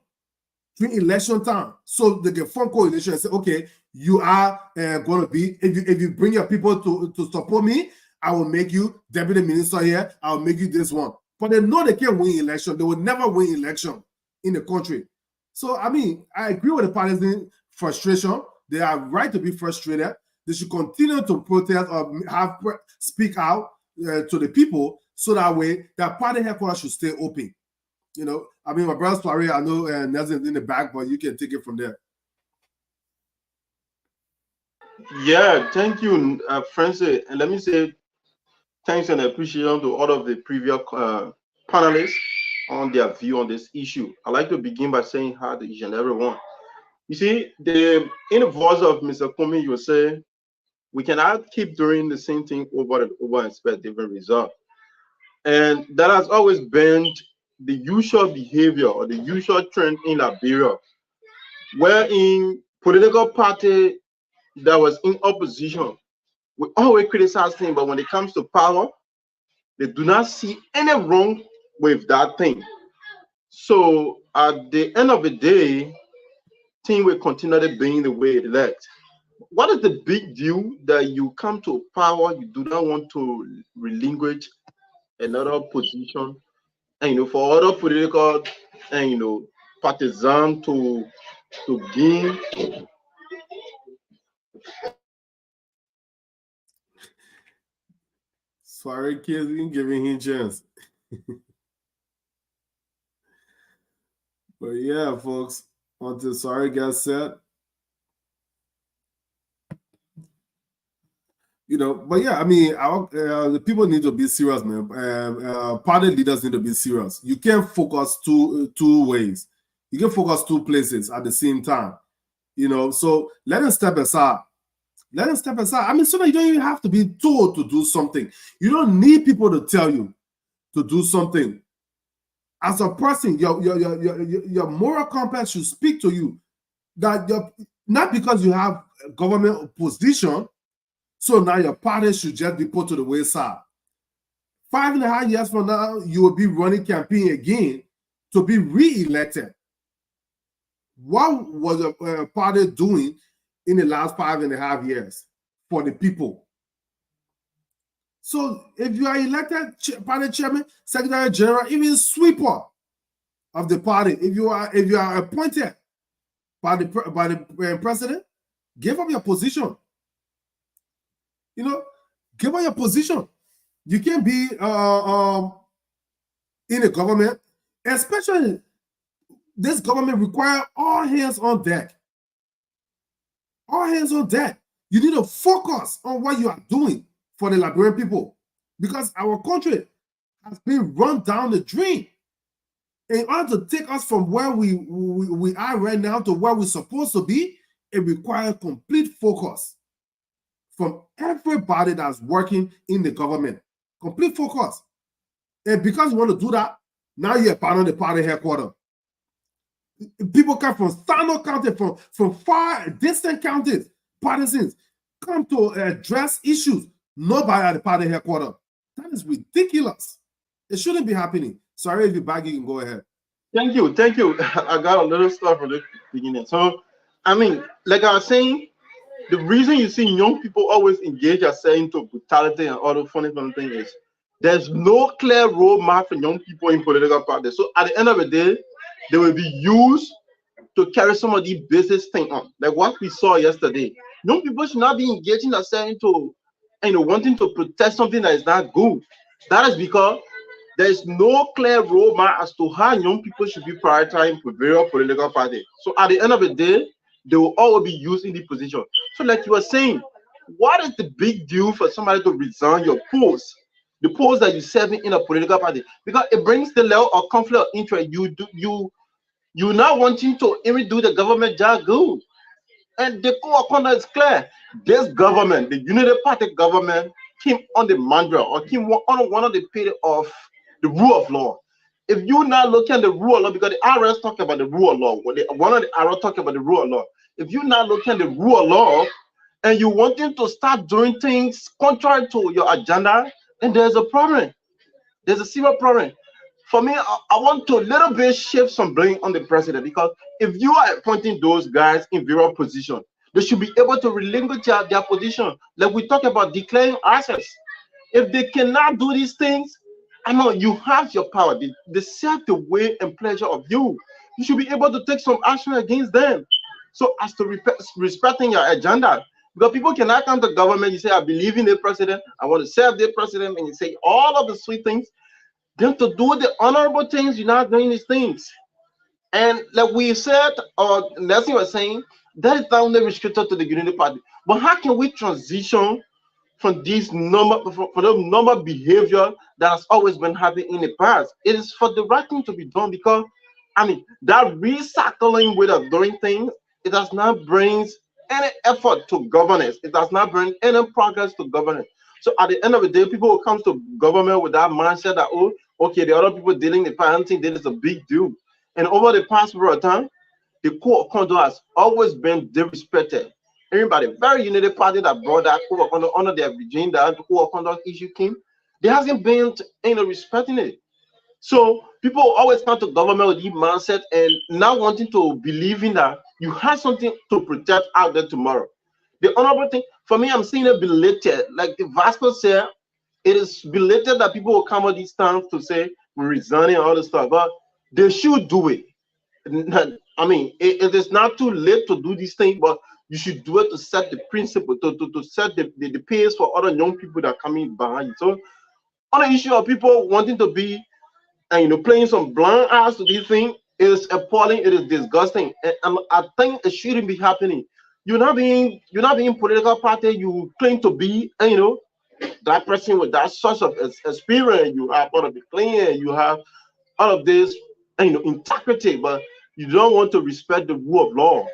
during election time. So they can form coalition and say, okay, you are going to be, if you bring your people to support me, I will make you deputy minister here. I will make you this one. But they know they can't win election. They will never win election in the country. So, I mean, I agree with the partisans' frustration. They are right to be frustrated. They should continue to protest or speak out to the people so that way that party headquarters should stay open. You know, I mean, my brother Suare, I know Nelson in the back, but you can take it from there. Yeah, thank you, Francis. And let me say thanks and appreciation to all of the previous panelists on their view on this issue. I'd like to begin by saying hi to each and every one. You see, in the voice of Mr. Comey, you say, we cannot keep doing the same thing over and over and expect different results. And that has always been the usual behavior or the usual trend in Liberia, wherein political party that was in opposition, we always criticize things, but when it comes to power, they do not see any wrong with that thing. So at the end of the day, things will continue being the way it left. What is the big deal that you come to power, you do not want to relinquish another position, and for other political and partisan to gain? Sorry, kids, we ain't giving him a chance. But yeah, folks, until Sorry gets set. But yeah, I mean, the people need to be serious, man. Party leaders need to be serious. You can't focus two ways. You can focus two places at the same time. So let them step aside. Let them step aside. I mean, so that you don't even have to be told to do something. You don't need people to tell you to do something. As a person, your moral compass should speak to you that not because you have a government position, so now your party should just be put to the wayside. 5.5 years from now, you will be running campaign again to be re-elected. What was a party doing in the last 5.5 years for the people? So if you are elected party chairman, secretary general, even sweeper of the party, if you are appointed by the president, give up your position. You know, give up your position. You can't be in the government, especially this government require all hands on deck. All hands on deck. You need to focus on what you are doing for the Liberian people, because our country has been run down the drain. In order to take us from where we are right now to where we're supposed to be, it requires complete focus from everybody that's working in the government. Complete focus. And because you want to do that, now you're part of the party headquarters. People come from Sano County, from far distant counties, partisans, come to address issues. Nobody at the party headquarters. That is ridiculous. It shouldn't be happening. Sorry, if you're back, you can go ahead. Thank you. I got a little stuff from the beginning. So, I mean, like I was saying, the reason you see young people always engage themselves into brutality and all the funny things is there's no clear roadmap for young people in political parties. So at the end of the day, they will be used to carry some of these business things on. Like what we saw yesterday. Young people should not be engaging themselves into wanting to protest something that is not good. That is because there is no clear roadmap as to how young people should be prioritizing for various political parties. So at the end of the day, they will all be used in the position. So like you were saying, what is the big deal for somebody to resign your post? The post that you're serving in a political party? Because it brings the level of conflict of interest. You're not wanting to even do the government job good. And the core conduct is clear. This government, the Unity Party government, came on the mantra or came on one of the period of the rule of law. If you're not looking at the rule of law, because the IRS talk about the rule of law, one of the IRS talk about the rule of law. If you're not looking at the rule of law and you wanting to start doing things contrary to your agenda, then there's a problem. There's a serious problem. For me, I want to a little bit shift some blame on the president, because if you are appointing those guys in various positions, they should be able to relinquish their position. Like we talk about declaring assets. If they cannot do these things, I know you have your power. They set the way and pleasure of you. You should be able to take some action against them. So as to respecting your agenda, because people cannot come to government, you say, I believe in the president, I want to serve the president, and you say all of the sweet things. Then to do the honorable things, you're not doing these things. And like we said, or Leslie was saying, that is not only restricted to the Unity Party. But how can we transition from this normal behavior that has always been happening in the past? It is for the right thing to be done, because I mean that recycling way of doing things, it does not bring any effort to governance. It does not bring any progress to governance. So at the end of the day, people will come to government with that mindset that, oh, okay, the other people dealing the parenting, that is a big deal. And over the past period of time, the code of conduct has always been disrespected. Everybody, very Unity Party that brought that code of conduct under their regime, that the code of conduct issue came, there hasn't been any respecting it. So people always come to government with this mindset and not wanting to believe in that you have something to protect out there tomorrow. The honorable thing, for me, I'm seeing it belated. Like Vasco said, it is belated that people will come at these times to say we're resigning and all this stuff, but they should do it. I mean, it is not too late to do these things, but you should do it to set the principle, to set the pace for other young people that are coming behind you. So on the issue of people wanting to be and playing some blind eyes to these things is appalling, it is disgusting. And I think it shouldn't be happening. You're not being political party, you claim to be, and that person with that sort of experience, you have all of the clean, you have all of this integrity, but you don't want to respect the rule of law.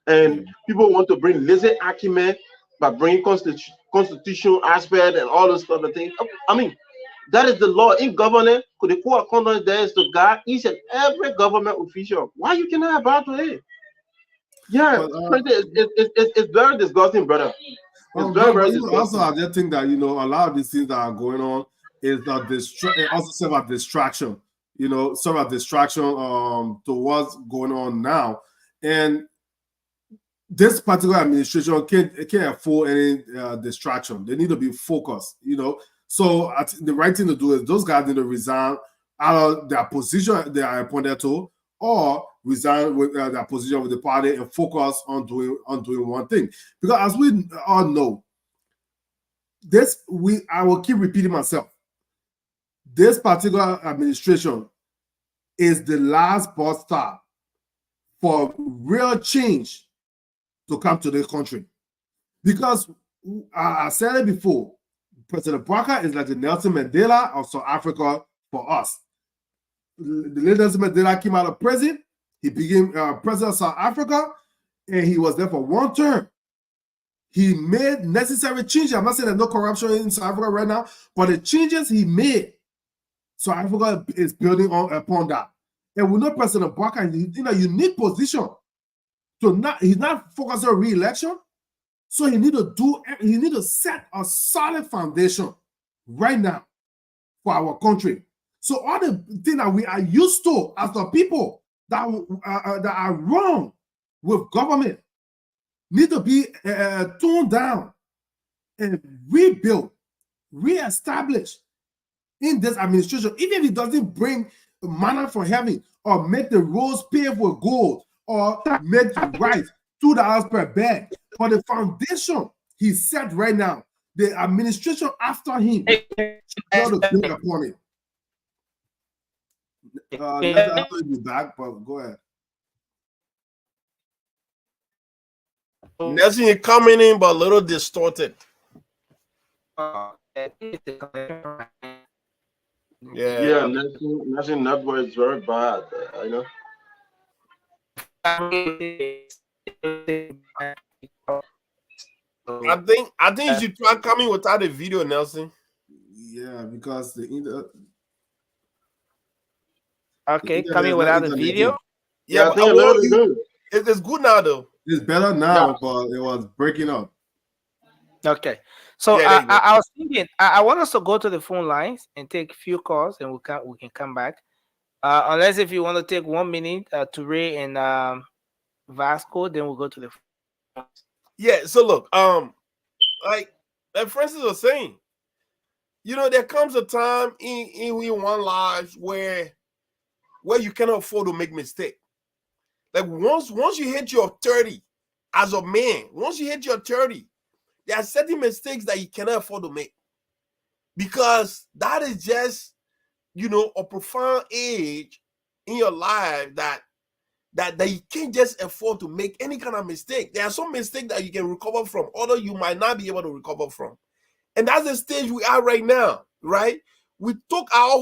And people want to bring lazy argument by bringing constitutional aspect and all those stuff and things. I mean, that is the law in government. Could the code of conduct there is to guide each and every government official. Why you cannot about to it? Yeah, But, it's very disgusting, brother. It's very you know, also, disgusting. I just think that, you know, a lot of these things that are going on is that it also serve a distraction, you know, serve a distraction to what's going on now. And this particular administration can't afford any distraction. They need to be focused, you know. So the right thing to do is those guys need to resign out of their position they are appointed to, or resign with their position with the party and focus on doing one thing. Because as we all know, I will keep repeating myself. This particular administration is the last bus stop for real change to come to this country. Because I said it before, President Parker is like the Nelson Mandela of South Africa for us. The late Nelson Mandela came out of prison. He became president of South Africa, and he was there for one term. He made necessary changes. I'm not saying there's no corruption in South Africa right now, but the changes he made, South Africa is building upon that. And we know President Parker is in a unique position. He's not focused on re-election. So he need to set a solid foundation right now for our country. So all the things that we are used to as the people that are wrong with government need to be toned down and rebuilt, reestablished in this administration. Even if it doesn't bring manna from heaven or make the roads paved with gold or make rice $2 per bag, for the foundation he set right now, the administration after him should be able to build upon it. I'll be back, but go ahead. Nelson, you're coming in, but a little distorted. Yeah, Nelson network is very bad. I know. I think you should try coming without a video, Nelson. Yeah, because the coming without a video. Yeah, but it's good now though. It's better now, but it was breaking up. Okay, so I was thinking I want us to go to the phone lines and take a few calls, and we can come back. Unless if you want to take 1 minute to Ray and Vasco, then we'll go to the phone. Yeah, so look, like Francis was saying, you know, there comes a time in one life where you cannot afford to make mistake. Like once you hit your 30 as a man, once you hit your 30, there are certain mistakes that you cannot afford to make, because that is just, you know, a profound age in your life that you can't just afford to make any kind of mistake. There are some mistakes that you can recover from, other you might not be able to recover from. And that's the stage we are right now, right? We took our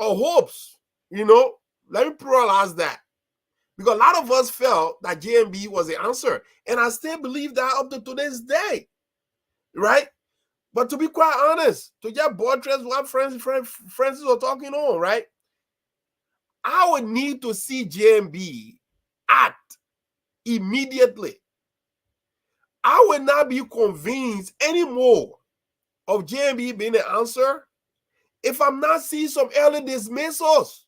hopes, you know. Let me pluralize that. Because a lot of us felt that JMB was the answer. And I still believe that up to today's day, right? But to be quite honest, to just buttress what Francis was talking on, right? I would need to see JMB act immediately. I would not be convinced anymore of JMB being the answer if I'm not seeing some early dismissals.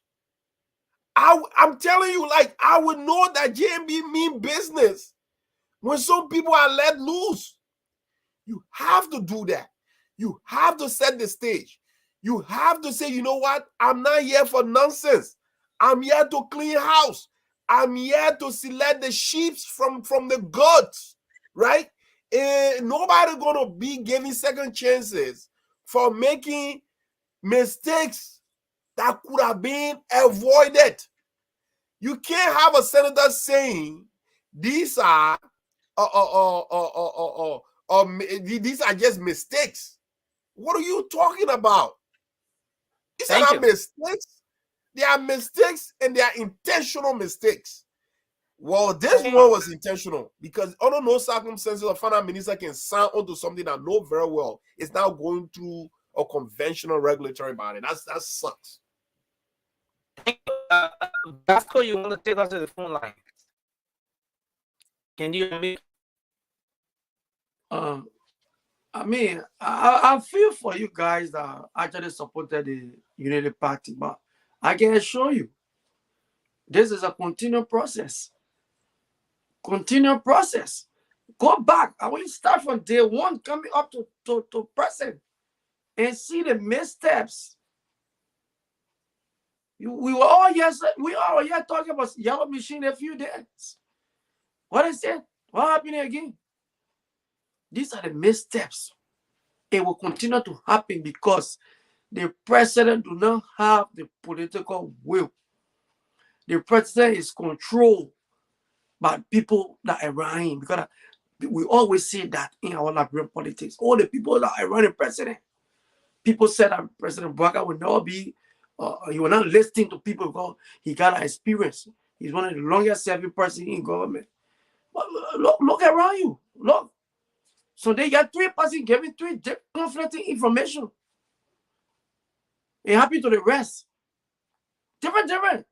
I'm telling you, like, I would know that JMB mean business when some people are let loose. You have to do that. You have to set the stage. You have to say, you know what? I'm not here for nonsense. I'm here to clean house. I'm here to select the sheep from the goats, right? And nobody gonna be giving second chances for making mistakes that could have been avoided. You can't have a senator saying these are these are just mistakes. What are you talking about? These are not mistakes. They are mistakes, and they are intentional mistakes. Well, this one was intentional because under no circumstances a finance minister can sign onto something that know very well is now going through a conventional regulatory body. That sucks. Vasco, you want to take us to the phone line? Can you hear me? I mean, I feel for you guys that actually supported the Unity Party, but I can assure you, this is a continual process. Continual process. Go back. I want you to start from day one, coming up to present, and see the missteps. We were all here talking about yellow machine a few days. What is it? What happened again? These are the missteps. It will continue to happen because the president do not have the political will. The president is controlled by people that are around him. Because we always see that in our Liberian politics. All the people that are around the president. People said that President Bouakai will not be, he will not listen to people because he got an experience. He's one of the longest serving person in government. But look around you. Look. So they got three persons giving three conflicting information. It happened to the rest. Different.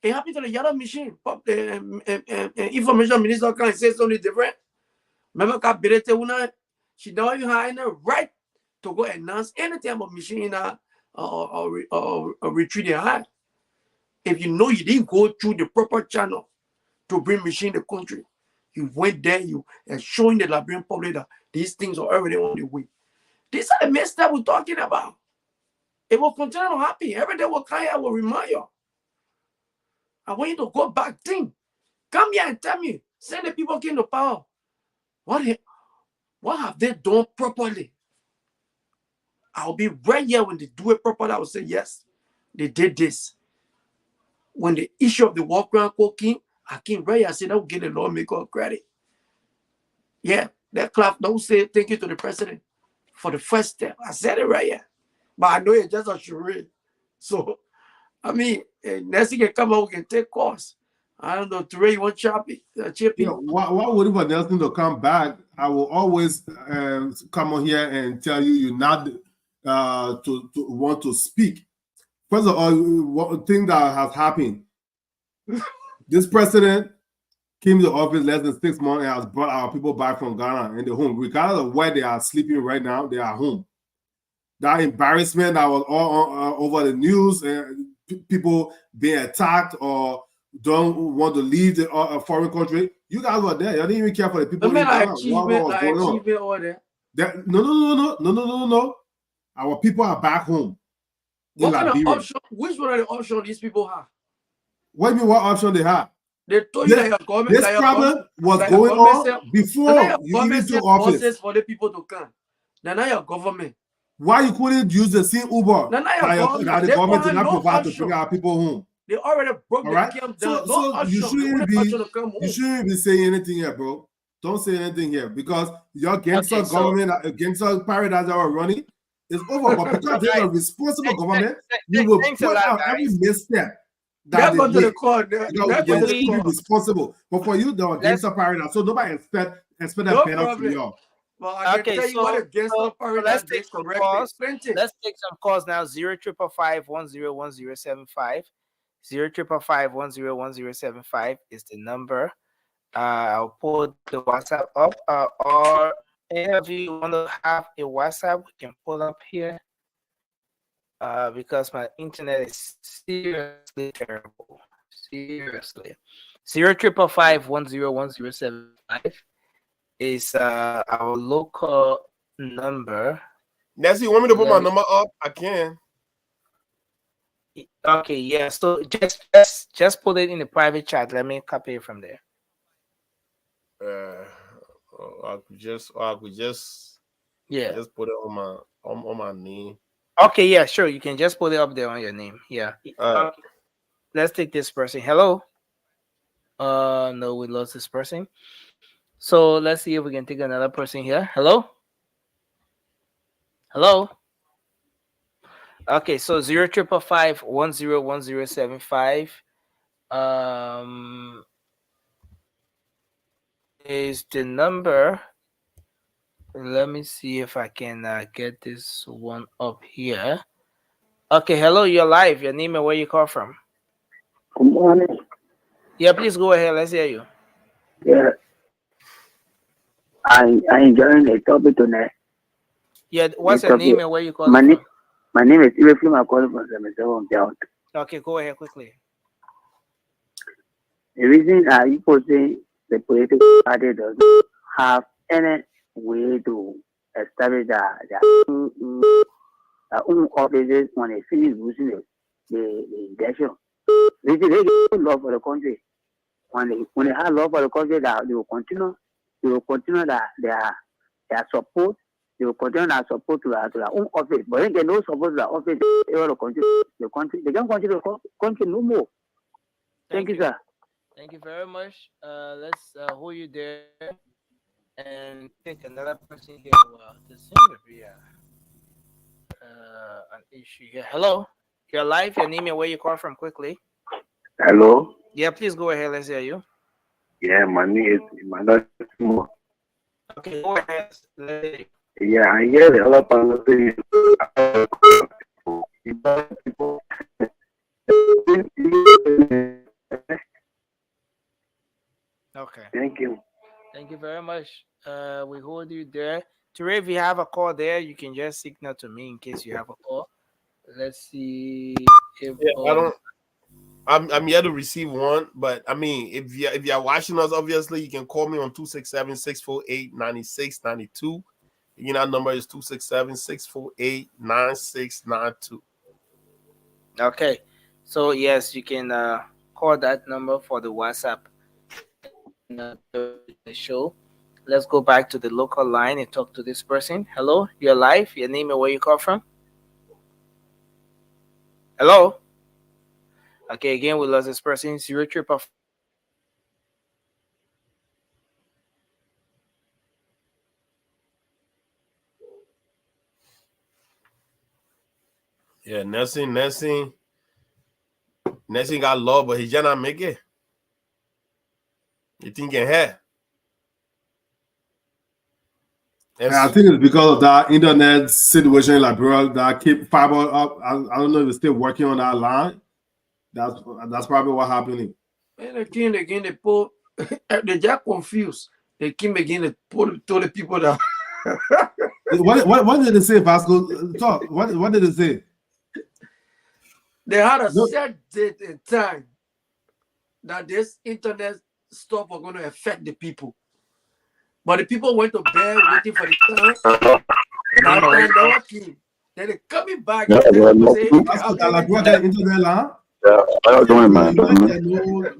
It happened to the yellow machine. Information minister can say something different. Remember, she don't even have any right to go announce anything about machine or retreat they had. If you know you didn't go through the proper channel to bring machine in the country, you went there, you are showing the Liberian public that these things are already on the way. These are the mess that we're talking about. It will continue to happen. Every day will come here, I will remind you. I want you to go back, think. Come here and tell me, send the people came to power. What have they done properly? I'll be right here when they do it properly. I will say, yes, they did this. When the issue of the walk around cooking, I came right here, I said, I'll get the lawmaker credit. Yeah, that clap, don't say thank you to the president for the first step. I said it right here. But I know it's just a charade. So, I mean, next thing can come out, we can take course. I don't know, Toure, you want chip in? Why would anyone Nelson to come back? I will always come on here and tell you you're not to want to speak. First of all, one thing that has happened, this president came to office less than 6 months and has brought our people back from Ghana in the home. Regardless of where they are sleeping right now, they are home. That embarrassment that was all over the news, and people being attacked or don't want to leave a foreign country. You guys were there. You didn't even care for the people. No. Our people are back home. What kind of option? Which one of the options these people have? What do you mean? What option they have? They told you that your government. This problem was going on before you even took office. For the people to come. They're not your government. Why you couldn't use the same Uber that the government did not provide to bring our people home? They already broke the camp down. So you shouldn't be saying anything here, bro. Don't say anything here because your gangster government, gangster paradise that are running is over. But because they're a responsible government, you will put out every misstep that they make. Because be responsible. But for you, the gangster paradise, so nobody expect that better from y'all. Well, I can tell you what against let's take some calls. Let's take some calls now. 05551010075. 05551010075 is the number. I'll put the WhatsApp up. Or any of you want to have a WhatsApp, we can pull up here. Because my internet is seriously terrible. Seriously. 05551010075 is our local number. Nancy, you want me to put my number up? I can. Okay, yeah. So just put it in the private chat. Let me copy it from there. I could just put it on my name. Okay, yeah, sure. You can just put it up there on your name. Yeah. Let's take this person. Hello. No, we lost this person. So let's see if we can take another person here. Hello. Hello. Okay, so 05551010075. is the number. Let me see if I can get this one up here. Okay, hello, you're live. Your name and where you call from. Good morning. Yeah, please go ahead. Let's hear you. Yeah, I enjoying the topic tonight. Yeah, The what's your topic. name and where you My calling name, from? my name is Ibrahim. I'm calling from 77 Belt. Okay, go ahead quickly. The reason people say the political party does not have any way to establish their own offices when they finish losing the election. They get love for the country. When they have love for the country, that they will continue. They will continue their support. They will continue their support to their own office. But if they don't support their office, they will continue the country. They can't continue the country no more. Thank you, sir. Thank you very much. Let's hold you there and take another person here. Well, this seems to be an issue here. Hello, you're live. Your name and where you call from quickly. Hello. Yeah, please go ahead. Let's hear you. Yeah, my name is Emmanuel. Okay, go ahead. Let's hear you. Yeah, I hear the other person. Okay. Thank you. Thank you very much. We hold you there. Ture, if you have a call there, you can just signal to me in case you have a call. Let's see if Yeah, I don't. I'm yet to receive one, but I mean, if you're watching us, obviously you can call me on 267-648-9692. Again, our number is 267-648-9692. Okay. So yes, you can call that number for the WhatsApp the show. Let's go back to the local line and talk to this person. Hello, you're live. Your name and where you call from. Hello. Okay, again we lost this person. 0 Yeah, Nelson got love, but he just not make it. You think he had? And I think it's because of that internet situation in Liberia that keep fiber up. I don't know if it's still working on that line. That's probably what happening. And again, they put, they just confused. They keep again to put to the people that. What did they say, Vasco? Talk. What did they say? They had a set date and time that this internet stuff was going to affect the people. But the people went to bed waiting for the time. That time never came. Then they coming back. Yeah, and well, they no. say, Vasco, that Liberia internet line? Yeah, how you doing, man?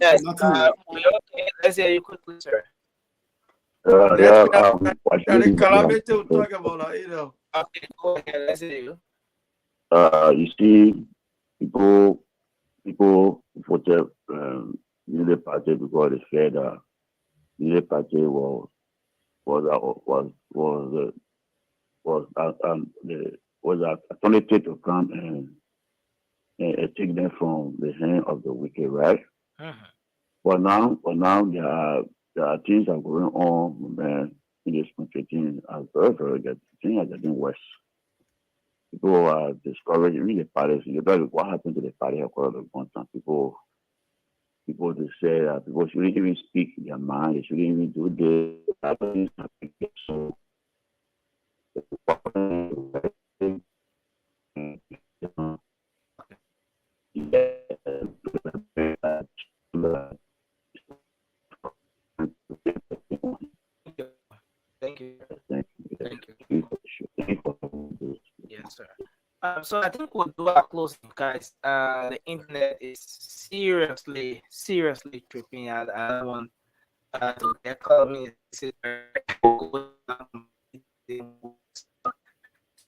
Yes, let's hear you quickly, sir. Yeah, the calamity will talk about that, you know. Okay, go ahead. Let's hear you. you see, people voted the party because they said that the party was an alternative to come and take them from the hand of the wicked, right? But now there are things that are going on, man, in this country. Things are very good. Things are getting worse. People are discouraged. Even the parties, you know what happened to the party across the continent. People they say that people shouldn't even speak their mind. They shouldn't even do this. So, Thank you. Yes, sir. So I think we'll do our closing, guys. The internet is seriously tripping out. I don't want to get called me.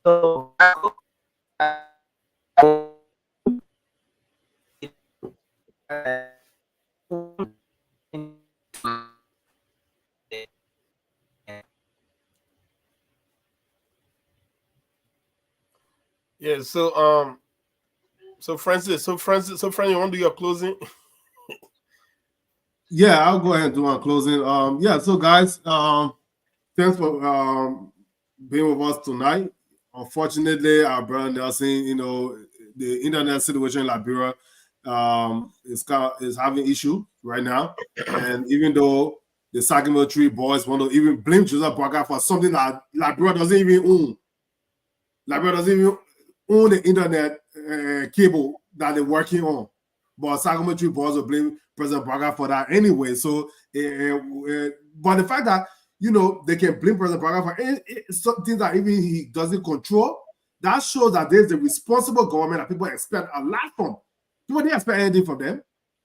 So Yeah, so Francis, you want to do your closing? Yeah, I'll go ahead and do my closing. Yeah, so guys, thanks for being with us tonight. Unfortunately, our brother Nelson, you know, the internet situation in Liberia is having issue right now. And even though the Sakimo Tree boys want to even blame Joseph Boakai for something that Liberia doesn't even own. Liberia doesn't even own the internet cable that they're working on. But Sakimo Tree boys will blame President Boakai for that anyway. So, but the fact that, you know, they can blame President Boakai for something that even he doesn't control, that shows that there's a responsible government that people expect a lot from. People didn't expect anything from them,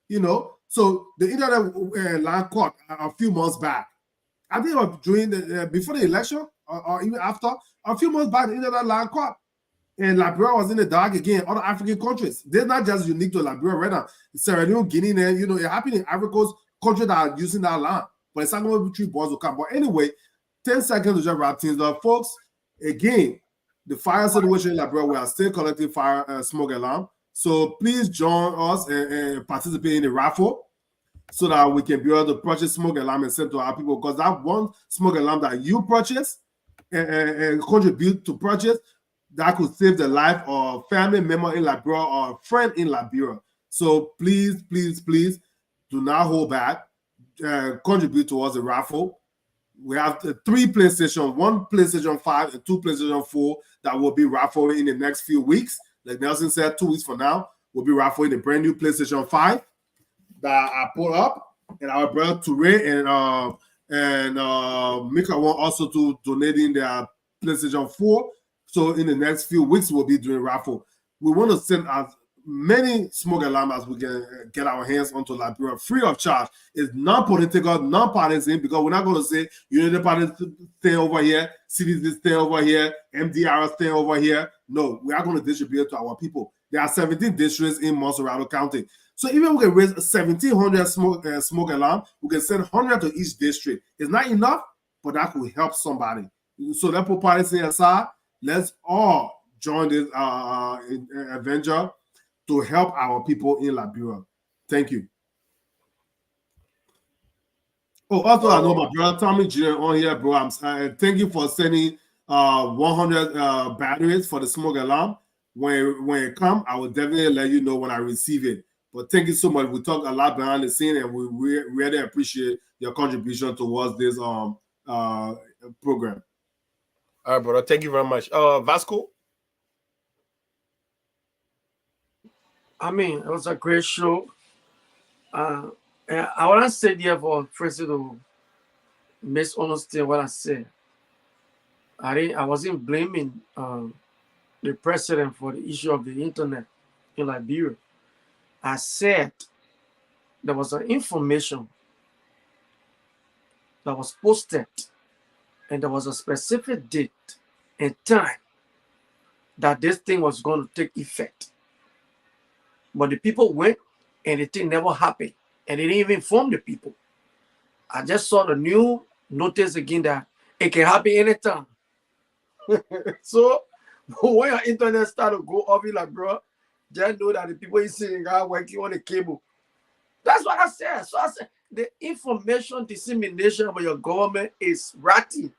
you know. So the internet land court a few months back, I think it was during before the election or even after, a few months back, the internet land court. And Liberia was in the dark again. Other African countries, they're not just unique to Liberia right now. Sierra Leone, Guinea, you know, it happened in Ivory Coast, countries that are using that land. But it's not going to be 3 boys will come. But anyway, 10 seconds to just wrap things up, folks. Again, the fire situation in Liberia, we are still collecting fire smoke alarm. So please join us and participate in the raffle so that we can be able to purchase smoke alarm and send to our people. Because that one smoke alarm that you purchase and contribute to purchase, that could save the life of a family member in Liberia or a friend in Liberia. So please, please, please do not hold back. Contribute towards the raffle. We have 3 PlayStation, 1 PlayStation 5 and 2 PlayStation 4 that will be raffled in the next few weeks. Like Nelson said, 2 weeks from now, we'll be raffling the brand new PlayStation 5 that I put up. And our brother Toure and Mika want also to donate in their PlayStation 4. So in the next few weeks, we'll be doing raffle. We want to send as many smoke alarm as we can get our hands onto Liberia free of charge. It's non-political, non-partisan, because we're not going to say Unity Party stay over here, CDC stay over here, MDR stay over here. No, we are going to distribute it to our people. There are 17 districts in Monserrado County. So even we can raise 1,700 smoke alarm, we can send 100 to each district. It's not enough, but that could help somebody. So let's put partisan aside. Let's all join this adventure to help our people in Liberia. Thank you. Oh, also, I know my brother Tommy Jr. on here, bro. Thank you for sending 100 batteries for the smoke alarm. When it comes, I will definitely let you know when I receive it. But thank you so much. We talk a lot behind the scene, and we really appreciate your contribution towards this program. All right, brother. Thank you very much. Vasco? I mean, it was a great show. And I want to say there for Francis to misunderstand what I said. I wasn't blaming the president for the issue of the internet in Liberia. I said there was an information that was posted, and there was a specific date and time that this thing was going to take effect. But the people went, and the thing never happened, and they didn't even inform the people. I just saw the new notice again that it can happen anytime. So when your internet started to go off, you're like, bro, just know that the people is sitting are working on the cable. That's what I said. So I said the information dissemination of your government is ratty,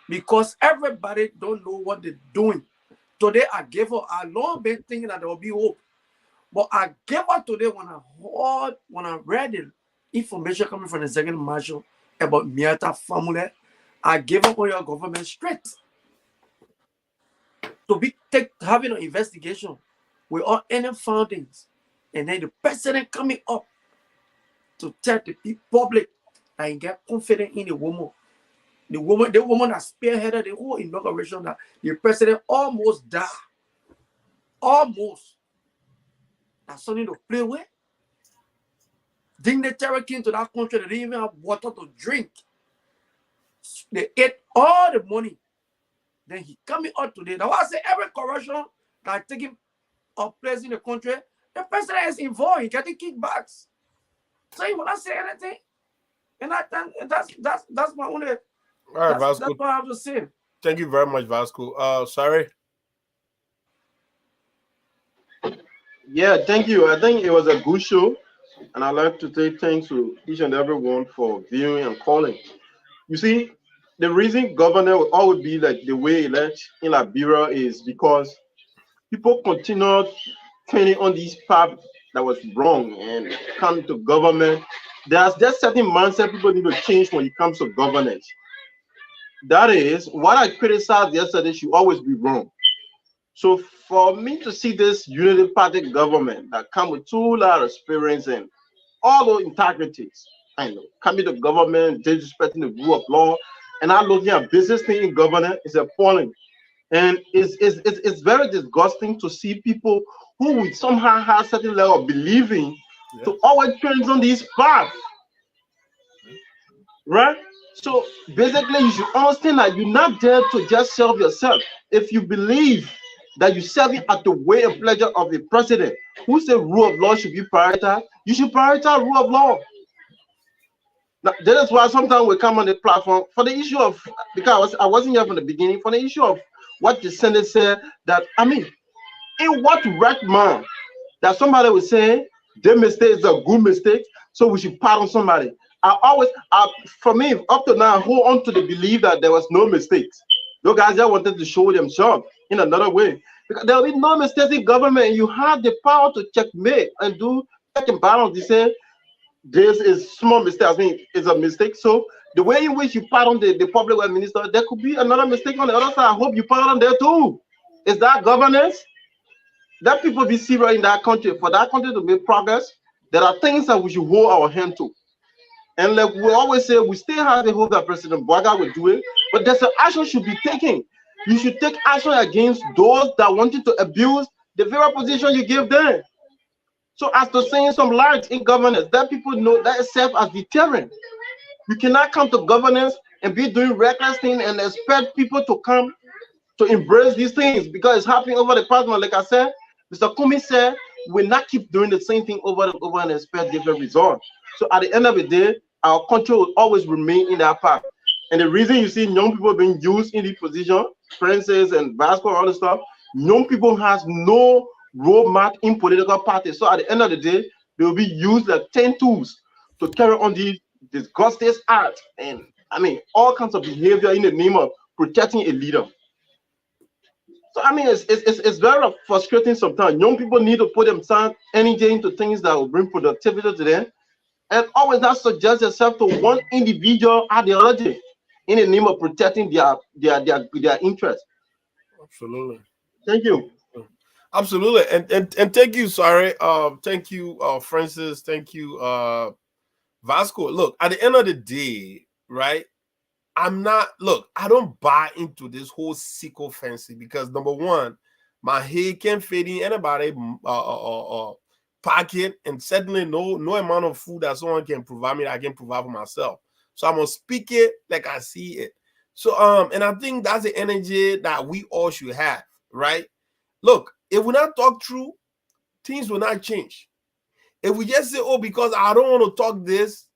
because everybody don't know what they're doing. Today I gave her, I long been thinking that there will be hope, but I gave her today when I read the information coming from the second marshal about Miata family. I gave up on your government straight to be having an investigation with all any findings, and then the president coming up to tell the public and get confident in the woman. The woman that spearheaded the whole inauguration, that the president almost died. Almost. That's something to play with. Dignitary came to that country, they didn't even have water to drink. They ate all the money. Then he coming out today. That's why I say every corruption that taking place in the country, the president is involved in getting kickbacks. So he will not say anything. And that's my only. All right, Vasco. That's what I have to say. Thank you very much, Vasco. Sorry. Yeah, thank you. I think it was a good show. and I'd like to say thanks to each and everyone for viewing and calling. You see, the reason governor will always be like the way elect in Liberia is because people continue turning on this path that was wrong and come to government. There's just certain mindset people need to change when it comes to governance. That is, what I criticized yesterday should always be wrong. So for me to see this unity party government that come with too lot of experience and all those integrities, I know, coming to government, disrespecting the rule of law, and not looking at business thing in government is appalling. And it's very disgusting to see people who would somehow have certain level of believing to always trend on these paths. Right? So basically, you should understand that you're not there to just serve yourself. If you believe that you're serving at the way and pleasure of the president, who said rule of law should be prioritized, you should prioritize rule of law. Now, that is why sometimes we come on the platform for the issue of, because I wasn't here from the beginning, for the issue of what the Senate said, that, I mean, in what right man that somebody would say their mistake is a good mistake, so we should pardon somebody. For me, up to now, I hold on to the belief that there was no mistakes. Those guys just wanted to show themselves in another way. Because there will be no mistakes in government, and you have the power to checkmate and do check and balance. They say this is small mistake. I mean, it's a mistake. So the way in which you pardon the public works minister, there could be another mistake on the other side. I hope you pardon there too. Is that governance? That people be serious in that country. For that country to make progress, there are things that we should hold our hand to. And like we always say, we still have the hope that President Bouaga will do it, but there's an action should be taken. You should take action against those that wanted to abuse the very position you give them. So as to saying some light in governance, that people know that itself as deterrent. You cannot come to governance and be doing reckless things and expect people to come to embrace these things because it's happening over the past month. Like I said, Mr. Kumi said, we'll not keep doing the same thing over and over and expect different results. So at the end of the day, our country will always remain in that path. And the reason you see young people being used in the position, Francis and Vasco, all this stuff, young people has no roadmap in political parties. So at the end of the day, they will be used like 10 tools to carry on these disgusting acts and I mean all kinds of behavior in the name of protecting a leader. So I mean it's very frustrating sometimes. Young people need to put themselves energy into things that will bring productivity to them, and always not suggest yourself to one individual ideology in the name of protecting their interests. Absolutely. Thank you. Absolutely. And thank you, sorry. Thank you, Francis. Thank you, Vasco. Look, at the end of the day, right? I don't buy into this whole sycophancy because number one, my head can't fit in anybody pocket, and certainly no amount of food that someone can provide me that I can provide for myself. So I'm gonna speak it like I see it. So and I think that's the energy that we all should have, right? Look, if we not talk true, things will not change. If we just say, oh, because I don't want to talk this,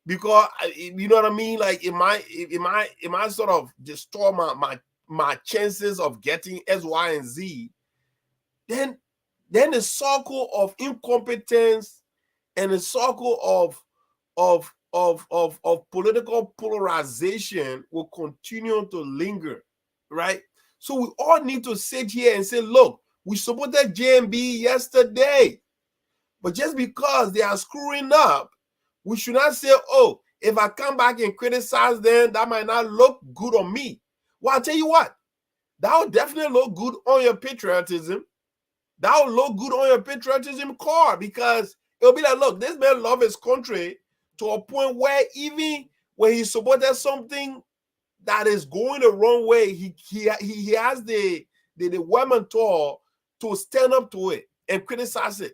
because you know what I mean, like it might sort of destroy my chances of getting X, Y, and Z, then the circle of incompetence and the circle of political polarization will continue to linger, right? So we all need to sit here and say, look, we supported JMB yesterday, but just because they are screwing up, we should not say, oh, if I come back and criticize them, that might not look good on me. Well, I'll tell you what, that will definitely look good on your patriotism. That will look good on your patriotism card, because it'll be like, look, this man loves his country to a point where even when he supported something that is going the wrong way, he has the women to stand up to it and criticize it.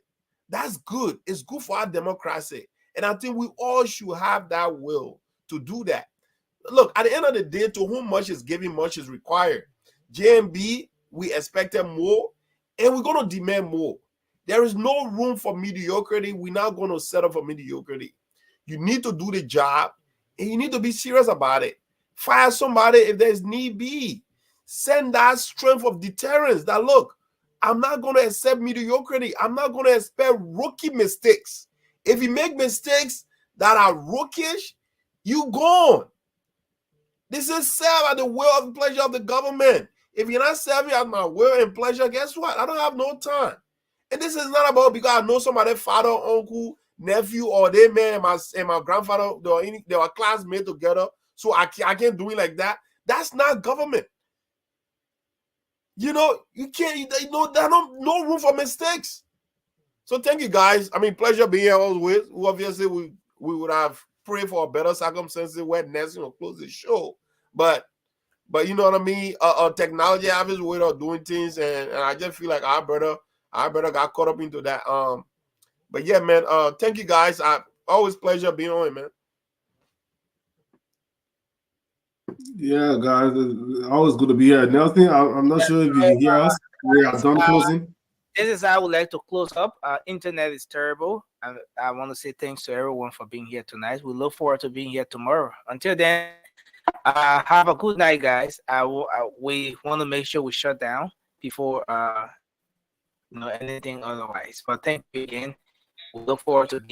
That's good. It's good for our democracy. And I think we all should have that will to do that. Look, at the end of the day, to whom much is given, much is required. JMB, we expected more, and we're going to demand more. There is no room for mediocrity. We're not going to settle for mediocrity. You need to do the job, and you need to be serious about it. Fire somebody if there's need be. Send that strength of deterrence that, look, I'm not going to accept mediocrity. I'm not going to expect rookie mistakes. If you make mistakes that are rookish, you gone. This is serve at the will and pleasure of the government. If you're not serving at my will and pleasure, guess what? I don't have no time. And this is not about because I know somebody, father, uncle, nephew, or they man and my grandfather, they were classmates together. So I can't do it like that. That's not government. You know, you can't, there's no room for mistakes. So thank you guys. I mean, pleasure being here always. Obviously, we would have prayed for a better circumstances where Nancy will close the show. But you know what I mean? Technology have its way of doing things, and I just feel like our brother got caught up into that. But yeah, man. Thank you guys. Always pleasure being on it, man. Yeah, guys, it's always good to be here. Nelson, I'm not sure if you can hear us. We are done closing. This is how I would like to close up. Our internet is terrible, and I want to say thanks to everyone for being here tonight. We look forward to being here tomorrow. Until then, have a good night, guys. We want to make sure we shut down before anything otherwise. But thank you again. We look forward to being